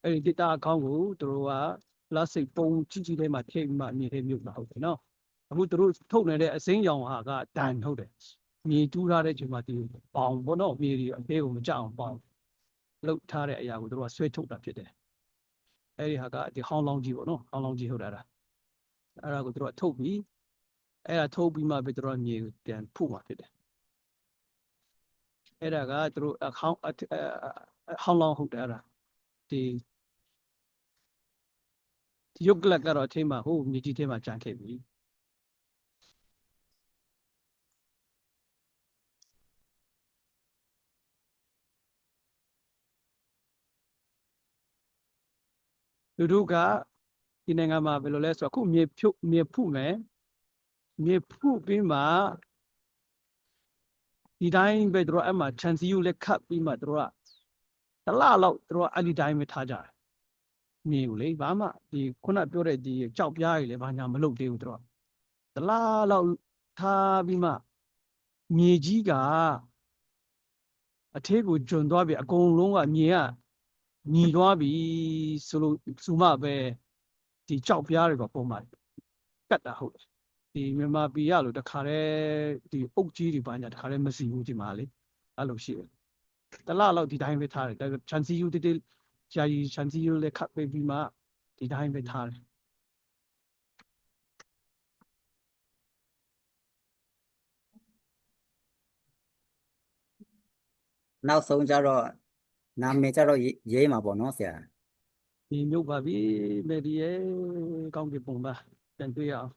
အဲ့ဒီတစ်တာအကောင့်ကိုသူတို့ကပလတ်စတစ်ဘုံကြီးထဲမှာထည့်ပြီးမှမြေထဲမြုပ်တာဟုတ်တယ်နော်အခုသူတို့ထုတ်နေတဲ့အစိမ်းရောင်ဟာကဒန်ဟုတ်တယ်မြေတူးထားတဲ့အချိန်မှာဒီပေါင်ပေါ့နော်မြေတွေအသေးကိုမကြအောင်ပေါင်လှုပ်ထားတဲ့အရာကိုသူတို့ကဆွဲထုတ်တာဖြစ်တယ်အဲ့ဒီဟာကဒီဟောင်းလောင်းကြီးပေါ့နော်ဟောင်းလောင်းကြီးဟုတ်တာအဲ့ဒါကိုသူတို့ကထုတ်ပြီးအဲ့ဒါထုတ်ပြီးမှပဲသူတို့ကမြေကိုပြန်ဖုတ်မှာဖြစ်တယ်အဲ့ဒါကသူတို့ဟောင်းလောင်းဟုတ်တယ်အဲ့ဒါဒီရုပ်ကလပ်ကတော့အထင်းမှာဟိုမြေကြီးထဲမှာကြံခဲ့ပြီသူတို့ကဒီနိုင်ငံမှာဘယ်လိုလဲဆိုတော့အခုမြေဖုတ်မယ်မြေဖုတ်ပြီးမှဒီတိုင်းပဲသူတို့အဲ့မှာခြံစည်းရိုးလက်ခတ်ပြီးမှသူတို့ကတစ်လလောက်သူတို့အဲ့ဒီတိုင်းပဲထားကြတယ် မြင်ဘူးလေဘာမှဒီခုနပြောတဲ့ဒီကြောက်ပြားကြီးလေဘာညာမလုပ်သေးဘူးသူတို့တလားလောက်ထားပြီးမှမြေကြီးကအထေးကိုကျွံသွားပြီအကုန်လုံးကမြေကညီသွားပြီဆိုမှပဲဒီကြောက်ပြားတွေကပုံမှန်ကတ်တာဟုတ်ဒီမြန်မာပြည်ရလို့တခါတည်းဒီအုတ်ကြီးတွေဘာညာတခါတည်းမစီဘူးဒီမှာလေအဲ့လိုရှိတယ်တလားလောက်ဒီတိုင်းပဲထားတယ်ချန်စီယူတေးဂျာကြီးချန်စီယူလည်းခတ်ပေးပြီးမှဒီတိုင်းပဲထားတယ် နောက်ဆုံးကြတော့နာမည်ကြတော့ရေးမှာပေါ့နော်ဆရာ ဒီမြို့ပါပြီမေဒီရဲ့ကောင်းကင်ပုံပါပြန်တွေ့ရအောင်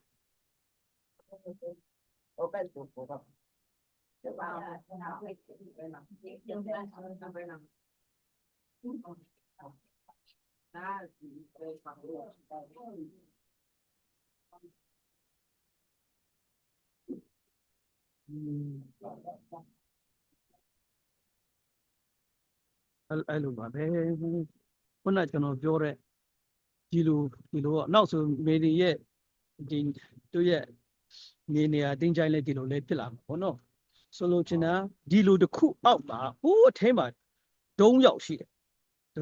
အဲ့လိုပါပဲခုနကျွန်တော်ပြောတဲ့ဒီလိုကနောက်ဆိုမေဒီရဲ့ဒီတို့ရဲ့နေရာတင်းကြိုင်လဲဒီလိုလဲဖြစ်လာမှာပေါ့နော်ဆိုလိုချင်တာဒီလိုတစ်ခုအောက်မှာဟိုးအထဲမှာဒုံးရောက်ရှိတယ်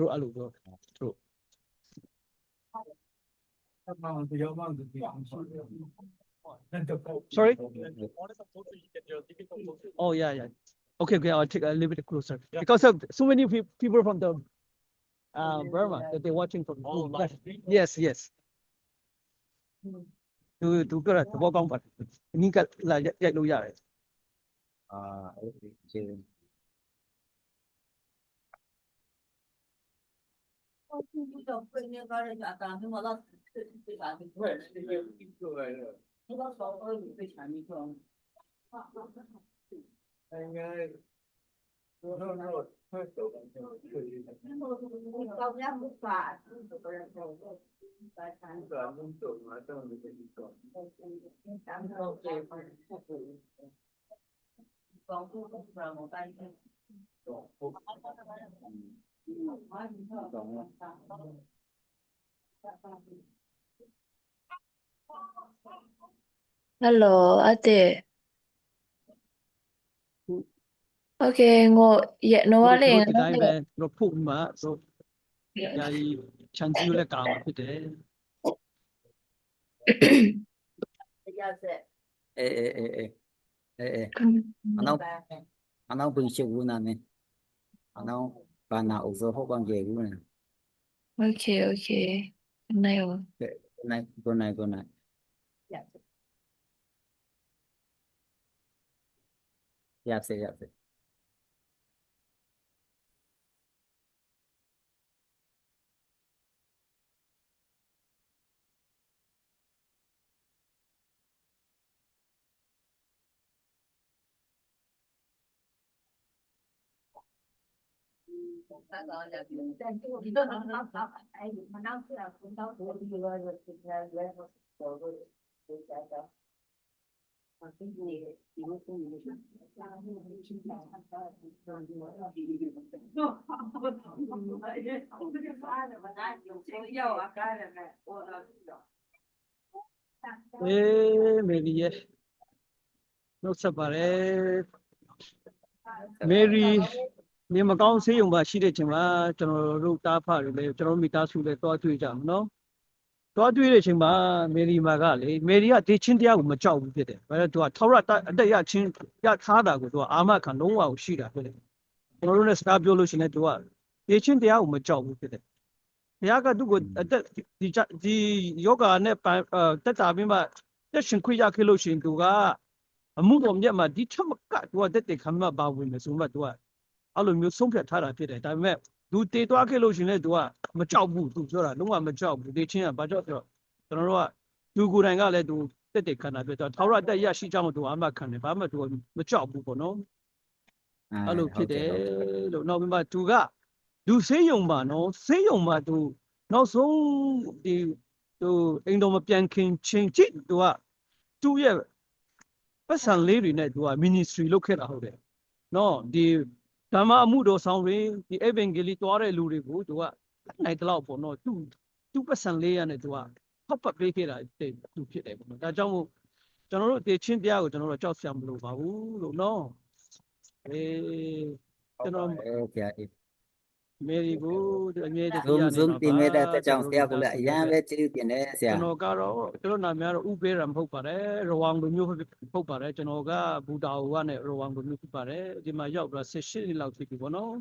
တို့အဲ့လိုပြောတို့ Sorry oh yeah okay I'll take a little bit closer because of so many people from the Burma that they're watching from yes သူကသဘောကောင်းပါတယ်အနည်းကလာရိုက်လို့ရတယ် ကျေး Hello, ate. Okay, no ဒီ wale တိုင်းပဲတို့ဖုတ်မှာတို့ယာယီချန်စီလည်းကာမှာဖြစ်တယ် Anong prinsipyo namin? Anong panauso ko bang gagawin na? Okay. Ano yun? Gunay. Yapse. Mary နှုတ်ဆက်ပါတယ် Mary နေမကောင်းဆေးရုံမှာရှိတဲ့ချိန်မှာကျွန်တော်တို့တားဖတွေလည်းကျွန်တော်မိသားစုလည်းတွားတွေ့ကြမှာနော်တွားတွေ့တဲ့ချိန်မှာ Mary မှာကလေ Mary ကဒေချင်းတရားကိုမကြောက်ဘူးဖြစ်တယ်ဘာလို့သူကထောက်ရအတက်ရချင်းရထားတာကိုသူကအာမခံလုံးဝကိုရှိတာဖြစ်တယ်ကျွန်တော်တို့လည်းစကားပြောလို့ရှိရင်သူကဒေချင်းတရားကိုမကြောက်ဘူးဖြစ်တယ်ဘုရားကသူ့ကိုအသက်ဒီယောဂါနဲ့တက်တာပြီးမှတက်ရှင်ခွင့်ရခဲ့လို့ရှိရင်သူကအမှုတော်မြတ်မှာဒီထက်မကသူကတက်တဲ့ခံမှပါဝင်မယ်ဆိုမှသူကအဲ့လိုမျိုးဆုံးဖြတ်ထားတာဖြစ်တယ်ဒါပေမဲ့သူတည်သွားခဲ့လို့ရှိရင်လည်းသူကမကြောက်ဘူးသူပြောတာလုံးဝမကြောက်ဘူးဒီချင်းကဘာကြောက်ဆိုတော့ကျွန်တော်တို့ကသူကိုယ်တိုင်ကလည်းသူတက်တဲ့ခံတာဖြစ်တော့ထောက်ရတက်ရရှိကြမှသူအမှခံတယ်ဘာမှသူမကြောက်ဘူးပေါ့နော်အဲ့လိုဖြစ်တယ်လို့နောက်ပြီးမှသူကလူဆေးရုံမှာနော်ဆေးရုံမှာသူနောက်ဆုံးဒီသူအိမ်တော်မပြန်ခင်ချင်းချစ်သူကသူ့ရဲ့ပတ်စံလေးတွေနဲ့သူက ministry လုပ်ခဲ့တာဟုတ်တယ်နော်ဒီဓမ္မအမှုတော်ဆောင်တွေဒီ evangeli တွားတဲ့လူတွေကိုသူကနိုင်တလောက်ပေါ့နော်သူ သူ့ပတ်စံလေးရနဲ့သူကဖောက်ပတ်ပေးခဲ့တာသူဖြစ်တယ်ပေါ့နော်ဒါကြောင့်မို့ကျွန်တော်တို့တေချင်းတရားကိုကျွန်တော်တို့ကြောက်စရာမလိုပါဘူးလို့နော်ကျွန်တော် ဆရာအေး မေရီကိုအမြဲတည်း zoom တင်မဲ့တဲ့အတွက်ကြောင့်ဆရာကလည်းအရန်ပဲကျေးဇူးတင်တယ်ဆရာ ကျွန်တော်ကတော့ကျွန်တော်နာမည်ကတော့ဥပေးရမဟုတ်ပါတယ်ရဝမ်လိုမျိုးဟုတ်ပါတယ်ကျွန်တော်ကဘူတာဟိုကနဲ့ရဝမ်လိုမျိုးဖြစ်ပါတယ်ဒီမှာရောက်တော့18နှစ်လောက်ဖြစ်ပြီပေါ့နော်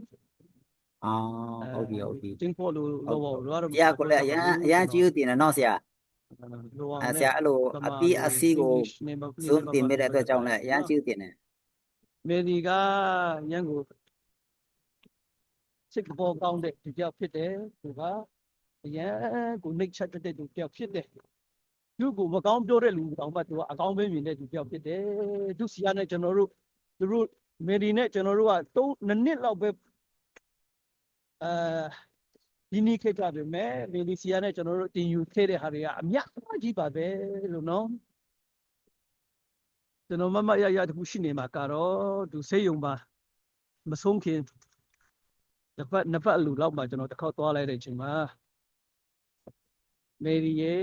ဟုတ်ပြီဟုတ်ပြီ တင်းဖို့လို့တော့တော့ ဆရာကလည်းအရန်ကျေးဇူးတင်တယ်နော်ဆရာ ဆရာအဲ့လိုအပီးအစီးကို zoom တင်မဲ့တဲ့အတွက်ကြောင့်လည်းအရန်ကျေးဇူးတင်တယ် မေဒီကရန်ကိုစစ်ဘောကောင်းတဲ့ဒီကြောက်ဖြစ်တယ်သူကအရန်ကိုနှိတ်ချက်တဲ့သူကြောက်ဖြစ်တယ်သူကိုမကောင်းပြောတဲ့လူတောင်မှသူကအကောင်းပဲမြင်တဲ့သူကြောက်ဖြစ်တယ်သူစီရနဲ့ကျွန်တော်တို့သူတို့မေဒီနဲ့ကျွန်တော်တို့က2နှစ်လောက်ပဲဒီနေ့ခေတ်ကပဲမေဒီစီရနဲ့ကျွန်တော်တို့တင်ယူခဲ့တဲ့ဟာတွေကအမြတ်ကြီးပါပဲလို့နော်ကျွန်တော်မရတခုရှိနေမှာကတော့သူစေယုံပါမဆုံးခင်နှစ်ပတ်အလူလောက်မှကျွန်တော်တစ်ခေါက်သွားလိုက်တဲ့အချိန်မှာမေရီရေ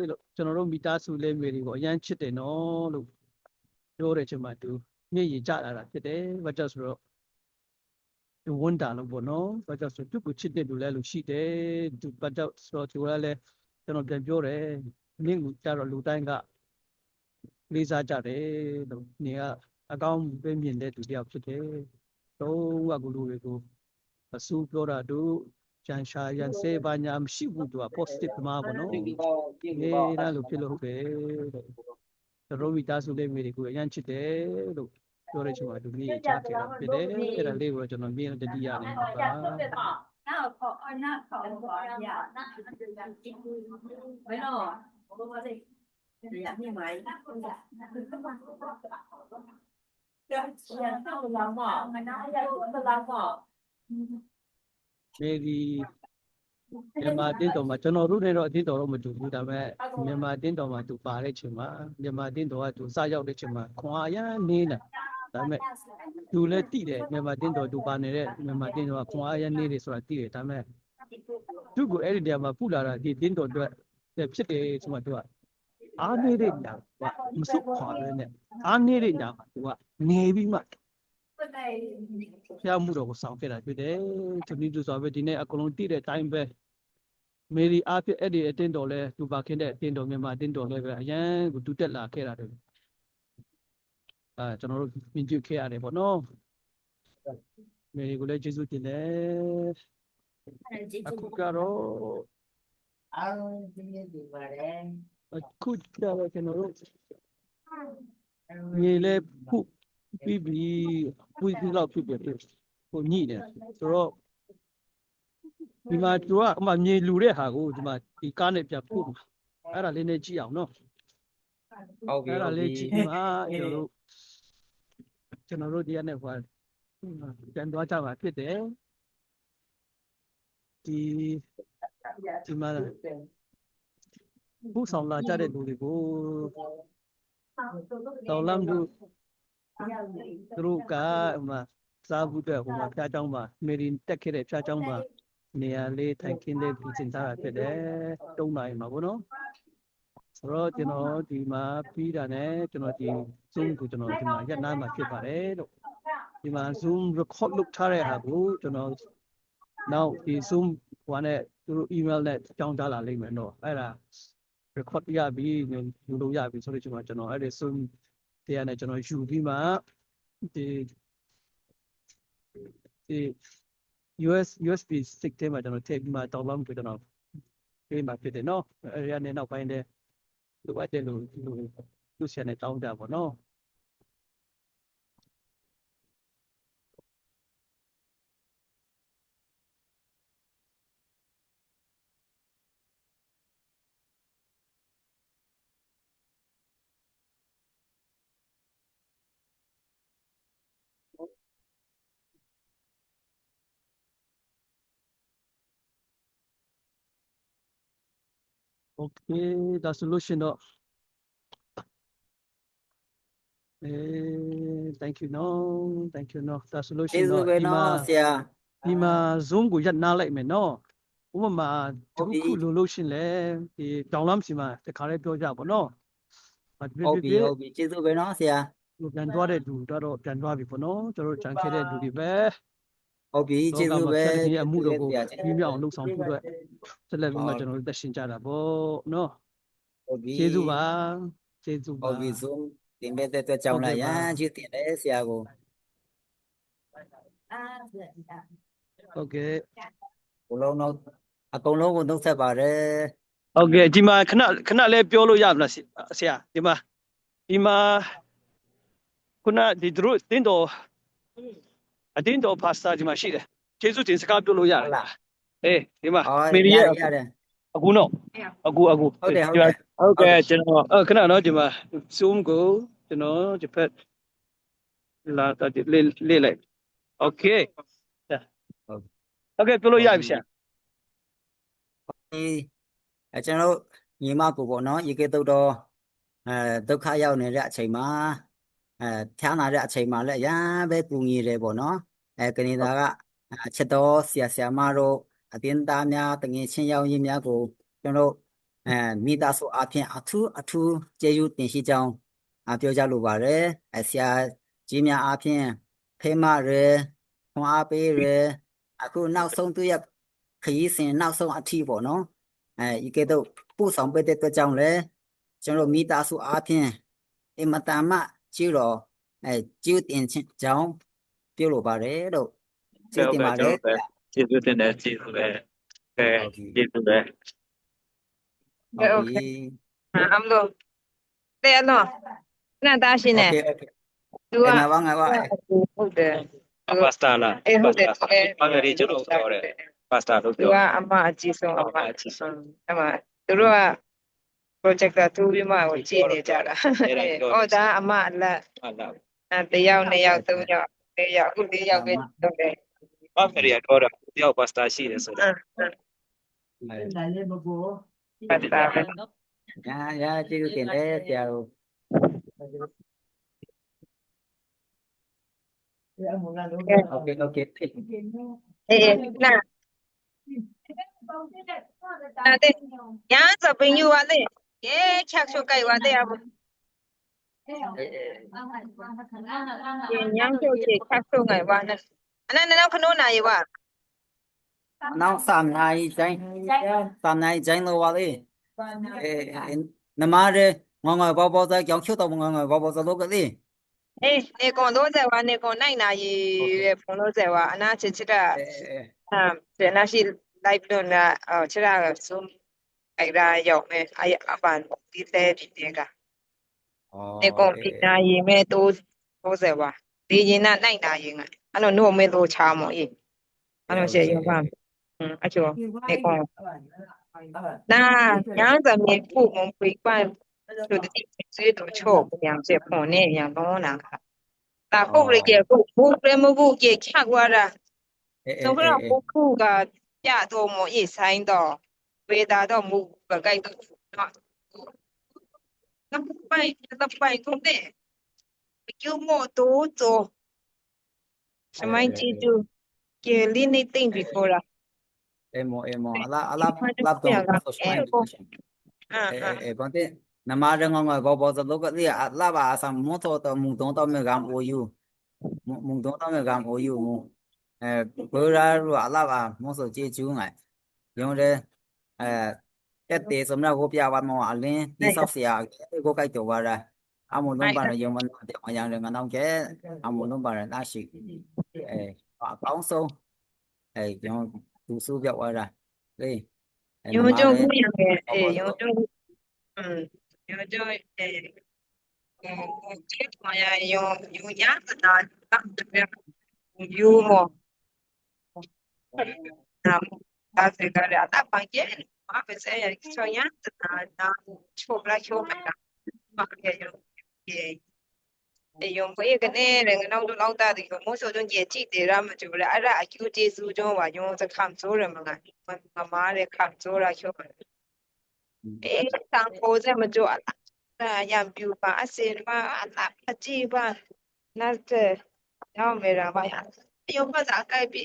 လို့ကျွန်တော်တို့မိသားစုလေးမေရီကိုအရန်ချစ်တယ်နော်လို့ပြောတဲ့အချိန်မှာသူမျက်ရည်ကျလာတာဖြစ်တယ်ဘာကြောင့်ဆိုတော့သူဝန်တာလို့ပေါ့နော်ဘာကြောင့်ဆိုသူ့ကိုချစ်တဲ့လူလည်းလူရှိတယ်သူဘာကြောင့်ဆိုတော့သူကလည်းကျွန်တော်ပြန်ပြောတယ်မင်းကကြတော့လူတိုင်းကလေးစားကြတယ်လို့နေကအကောင်းပဲမြင်တဲ့သူတယောက်ဖြစ်တယ်တော့ကလူတွေကိုအဆူပြောတာတို့ဂျန်ရှာရန်စေဘာညာမရှိဘူးသူက positive မှာပေါ့နော်ဒါလို့ဖြစ်လို့ဟုတ်တယ်တဲ့ရိုမီတာဆိုလေးမျိုးတွေကိုအရန်ချစ်တယ်လို့ပြောတဲ့ချိန်မှာသူကြီးချခဲ့တာဖြစ်တယ်အဲ့ဒါလေးကိုကျွန်တော်မြင်တတိယနေပါနောက်ခေါ်နောက်ခေါ်ပါရနောက်ဘယ်တော့ဘောပါလေရမြင်မိုင်းရတော့လာမနောက်ရတော့လာမမေဒီမြန်မာတင်းတော်မှာကျွန်တော်တို့နဲ့တော့အတင်းတော်တော့မတူဘူးဒါပေမဲ့မြန်မာတင်းတော်မှာသူပါတဲ့ချိန်မှာမြန်မာတင်းတော်ကသူစရောက်တဲ့ချိန်မှာခွန်အားရနေတာဒါပေမဲ့သူလည်းတိတယ်မြန်မာတင်းတော်သူပါနေတဲ့မြန်မာတင်းတော်ကခွန်အားရနေတယ်ဆိုတာတိတယ်ဒါပေမဲ့သူ့ကိုအဲ့ဒီနေရာမှာပူလာတာဒီတင်းတော်အတွက်ဖြစ်တယ်ဆိုမှသူကအားနေတဲ့ညာကမစုခွာပဲနဲ့အားနေတဲ့ညာကသူကနေပြီးမှဖျားမှုတော်ကိုဆောင်ခဲ့တာဖြစ်တယ်သူဒီလိုဆိုပဲဒီနေ့အကုန်လုံးတိတဲ့အတိုင်းပဲမေရီအားဖြင့်အဲ့ဒီအတင်းတော်လဲသူပါခင်တဲ့အတင်းတော်မြန်မာအတင်းတော်လဲပဲအရန်ကိုတူတက်လာခဲ့တာတယ်ကျွန်တော်တို့မြင်တွေ့ခဲ့ရတယ်ပေါ့နော်မေရီကိုလည်းကျေးဇူးတင်တယ်အခုကတော့အားလုံးသိနေပါတယ်အခုကျတော့ကျွန်တော်တို့မြေလဲဖုပြီးပြီးလောက်ဖြစ်တယ်ဟိုညိတယ်ဆိုတော့ဒီမှာသူကအမှမြေလူတဲ့ဟာကိုဒီမှာဒီကားနဲ့ပြဖို့အဲ့ဒါလေးနဲ့ကြည့်အောင်နော် ဟုတ်ပြီ အဲ့ ဟု ဒါ တ်ပြီ လေးကြည့်မှာကျွန်တော်တို့ဒီကနေဟိုပြန်သွားကြမှာဖြစ်တယ်ဒီမှာผู้ဆောင်လာကြတဲ့လူတွေကိုတော်လမ်းတို့သူတို့ကစားဘူးတဲ့ဟိုမှာဖျားเจ้าမှာမေရီတက်ခဲ့တဲ့ဖျားเจ้าမှာနေရာလေးထိုင်ခင်းလေးပြင်ဆင်ထားတာဖြစ်တယ်တုံးနိုင်မှာပေါ့နော်ဆိုတော့ကျွန်တော်ဒီမှာပြီးတာနဲ့ကျွန်တော်ဒီ Zoom ကိုကျွန်တော်ဒီမှာရက်နားမှာဖြစ်ပါတယ်လို့ဒီမှာ Zoom record လုပ်ထားတဲ့ဟာကိုကျွန်တော်နောက်ဒီ Zoom ဟိုနဲ့သူတို့ email နဲ့ကြောင်းထားလာလိမ့်မယ်တော့အဲ့ဒါ record ရပြီယူလို့ရပြီဆိုတော့ကျွန်တော်အဲ့ဒီ Zoom တရားနဲ့ကျွန်တော်ယူပြီးမှဒီ USB stick ထဲမှာကျွန်တော်ထည့်ပြီးမှ download ပြီးတော့ပေးမှဖြစ်တယ်နော်အဲ့ဒီကနေနောက်ပိုင်းတဲ့လိုအပ်တဲ့လူဆရာနဲ့တောင်းကြပါတော့နော်โอเคဒါဆိုလို့ရှင်တော့thank you no ဒါဆိုလို့ရှိ ကျေး ရင် ဇူး တော့ ပဲ ဒီမှာ နော်ဆရာ Zoom ကိုရပ်နားလိုက်မယ်နော် ဥပမာတစ်ခုလိုလို့ရှင်လေဒီတောင်လမ်းစီမှာတခါလေးပြောကြပါတော့ဘာဖြစ် ဟုတ် ဖြစ် ပြီ ဖြစ် ဟုတ်ပြီကျေးဇူးပဲနော်ဆရာ ပြန်သွားတဲ့လူတော့ပြန်သွားပြီပေါ့နော်ကျွန်တော်တို့ကြံခဲ့တဲ့လူတွေပဲ ဟုတ်ပြီကျေးဇူးပဲ လောကမှာဆက်လက်ပြီးအမှုတော်ကို ဆရာကျေးဇူး ပြီးမြောက်အောင်လုပ်ဆောင်ဖို့အတွက်ဆက်လက်ပြီးမှကျွန်တော်တို့တက်ရှင်ကြတာပေါ့နော် ဟုတ်ပြီ ကျေးဇူးပါကျေးဇူးပါ ဟုတ်ပြီ Zoom တင်ပေးတဲ့အတွက်ကြောင့်လည်းရမ်းချစ်တင်တယ်ဆရာကို ဟုတ်ကဲ့ ဘလုံးတော့အကုန်လုံးကိုနှုတ်ဆက်ပါတယ် ဟုတ်ကဲ့ဒီမှာခဏလေးပြောလို့ရမလားဆရာဒီမှာခုနဒီတို့တင်းတော်အတင်းတော်ပါစတာဒီမှာရှိတယ်ကျေးဇူးတင်စကားပြောလို့ရလားအေးဒီမှာ အော် မေရီရဲ့ ရတယ် အခုနော်အခု ဟုတ်တယ်ဟုတ်တယ် ဟုတ်ကဲ့ကျွန်တော်ခဏနော်ဒီမှာ Zoom ကိုကျွန်တော်ဒီဖက်လာတက်လေးလိုက်โอเคဟုတ်ကဲ့ပြောလို့ရပြီဆရာ ကျွန်တော်ညီမကိုပေါ့နော်ရေကေတုတ်တော့ဒုက္ခရောက်နေတဲ့အချိန်မှာဖျားနာတဲ့အချိန်မှာလည်းရမ်းပဲပူညီတယ်ပေါ့နော်ကနေဒါကအချက်တော်ဆရာမတို့အတင်းသားများတငယ်ချင်းရောက်ရင်းများကိုကျွန်တော်မိသားစုအပြင်အထူးကျေးဇူးတင်ရှိကြောင်းပြောကြလိုပါတယ်ဆရာကြီးများအပြင်ဖေးမရယ်ခွန်အားပေးရယ်အခုနောက်ဆုံးသူရခရီးစဉ်နောက်ဆုံးအထီးပေါ့နော်ဒီကတော့ပို့ဆောင်ပေးတဲ့အတွက်ကြောင့်လည်းကျွန်တော်မိသားစုအားဖြင့်အမတန်မှကျေးတော်ကျေးတင်ချင်းကြောင်းပြောလိုပါတယ်လို့ကျေးတင်ပါတယ် ကျေးဇူးတင်တယ်ကျေးဇူးပဲကဲကျေးဇူးပဲ ဟုတ်ပြီ am lo te no na ta shin ne သူကငါပါဟုတ်တယ် ပါစတာလား ဟုတ်တယ် ပါဂရီကျွန်တော်ပြောတယ်ပါစတာလို့ သူ ပြော ကအမအကြီးဆုံးအမအကြီးဆုံးအမသူတို့က projector 2ပြီးမှကိုကြည့်နေကြတာဟောဒါအမအလက် ဟုတ်လား တယောက်2ယောက်3ယောက်4ယောက်အခု4ယောက်ပဲလုပ်တယ် ပါဂရီတော့တယောက်ပါစတာရှိတယ်ဆိုတော့ ပတ်တာပဲ ရကျေးဇူးတင်တယ်ဆရာတို့ โอเค အေးနာတဲ့ရန်စပင်းယူပါလေရဲချက်ချုပ်ကြိုက်ပါတဲ့အခုညံချုပ်ချက်ချုပ်ငိုင်ပါနဲ့အနန္တနောက်ခဏနာရီပါ နောက်3နိုင်ကျိုင်းတော့ပါလေနမရဲငေါဘောဘောသားကြောင်ချုပ်တော့ငေါဘောဘောသားလို့ကလေး အေးနေကွန်30ဝါနေကွန်နိုင်နာရီပဲဖုန်း30ဝါအနာချစ်ချစ်တာစေနာရှိ live လို့နာချစ်တာဆိုအဲ့ဒါရောက်မယ်အပန်ဒီတဲ့ဒီကနေကွန်ပြနာရီမဲ့တိုး30ဝါဒီရင်နာနိုင်နာရင်အဲ့လိုနို့မဲတိုးချာမော်အေးအဲ့လိုရှေ့ရောက်ပါအချိုနေကွန်နာညာသမီးဖို့မပြပန်ဆိုတဲ့စေးတော့ချို့ပြန်စေဖုန်နဲ့ပြန်တော့နာတာဟုတ်ရကဘူးပြမဘူးကချကွာတာဆိုတော့ဘူးကပြတော့မအေးဆိုင်တော့ဝေတာတော့မူကကြိုက်တော့တော့ပိုင်ကုန်တဲ့ကျုံမို့တိုးတော့စမိုင်းချီတူကလီနေတင်ပြီးခေါ်တာ emo ala to ponte namare ngong go bo so lo li la ba sa mo to to mu don to me gam o yu mu don to me gam o yu mu bo ra ru ala ba mo so je ju ngai yong de tet te som na go pya ba mo a lin ti sao sia go kai to ba ra a mo long ba ra yong ma de ma yang de nga nong ke a mo long ba ra la shi kaung so yong tu su biểu ra đây ရုံကြုံမှုရမယ်အေးရုံကြုံရုံကြုံဒီမှာရုံရတာယူမောဒါစကရတာပါကျဲမပစေရချောရတာနာချိုပလာချိုမတာမကရရုံဘယ်ကနေလဲငနောက်တော့တာဒီမိုးဆိုကြည့်ကြည့်တယ်ရမတူလားအဲ့ဒါအကျူကျေစုကြောပါရုံစခမ်းဆိုရမလားမမားတဲ့ခမ်းဆိုရချိုအေးတန်ပိုးစမကြောတာရံပြူပါအစင်ပါအလာအကြည့်ပါနောက်တဲ့ရောက်မေရာပါရုံပါစားကြိုက်ပြီ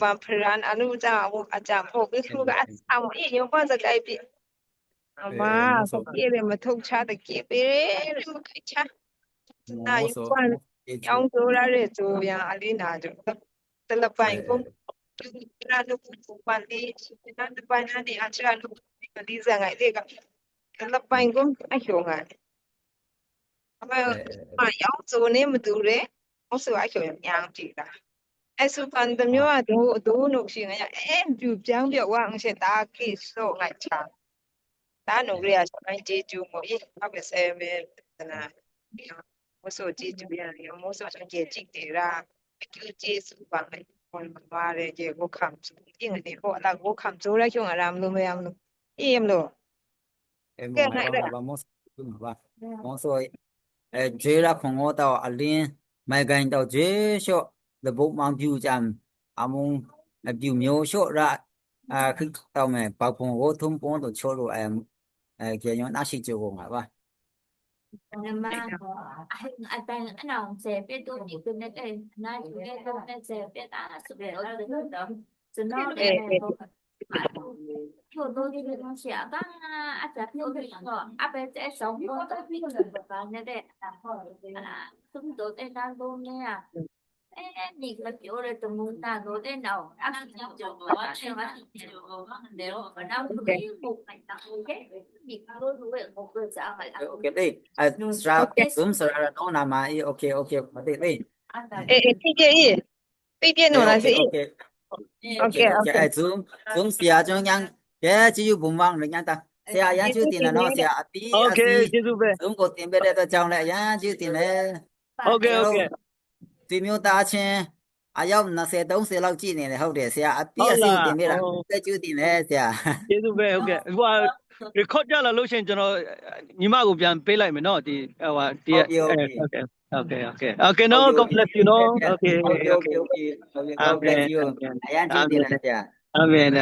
ဘာဖရန်အလူကြောင့်အကြံဖို့ပြီးခုကအမအေးရောပါစကိုက်ပြီအမကိုပြေးတယ်မထုတ်ချတဲ့ကေပေးတယ်မခိုက်ချနာယူပါရောင်းဆိုရတဲ့ဆိုရအလေးနာကြတလပိုင်ကုန်နာလူပပန်လေးနာတပိုင်နာဒီအချရာလူဒီစငိုင်လေးကတလပိုင်ကုန်အရှုံးကအမရောင်းဆိုနေမတူတယ်ဟောဆိုအရှုံးညောင်းကြည့်တာအဲ့ဆိုကန်တမျိုးအဒိုးနုရှိငါအဲ့ပြူပြောင်းပြောင်းဝအောင်ရှင်တာကိဆိုငါချာတာနုရရဆိုင်ကျေကျူမို့အေးအပစေမဲတနာမဆိုကျေကျူရတယ်မဆိုဆိုင်ကျေကြည့်တယ်ရာအကျူကျေစုပါမယ်ဘာပါရဲကျေကိုခံစုအင်းဒီဟောလာကိုခံစုရချုံအရမ်လို့မရမလို့အေးမလို့ ကဲနိုင်တယ်ဘာမောစဘာမောဆိုဂျေရာခွန်တော့အလင်းမိုင်ကန်တော့ဂျေရှော့တဘုတ်မောင်ပြူကြံအမုံအပြူမျိုးရှော့ရခိတော့မယ်ပေါပုံကိုထုံးပွန်းတော့ချိုးလို့ကျေညောနာရှိကြကုန်ပါ Nama anh anh nào sẽ biết tôi chỉ cần cái này cái sẽ biết ta sự việc đó cho nó thôi tôi đi nó sẽ có áp đặt tôi bị áp sẽ sống tôi tôi biết được và như thế chúng tôi đang đang luôn nha nhìn là kiểu là tụi mình ta rồi đến đầu ăn chịu quá xem mà đều ở đâu cũng một ngày tăng cái việc tôi đuổi một người sao phải okay đi sao zoom sao nó nằm mà okay đi bây giờ nó là gì okay zoom xia cho nhang cái chỉ bùng vang được nhang ta xia yang chưa tiền là nó xia tí okay chứ giúp về zoom có tiền bên đây ta chồng lại yang chưa tiền này okay tuy miêu ta trên ayaw na xe đông xe lau chi này hậu để xe tí siêu tiền biết là cái chữ tiền này xe chứ giúp về okay qua record ra là lúc trên cho nó nhưng mà cũngပြန်ပေးလိုက်မယ်နော်ဒီဟိုဒီ okay no God bless you no okay God bless you ayan chữ tiền này xe amen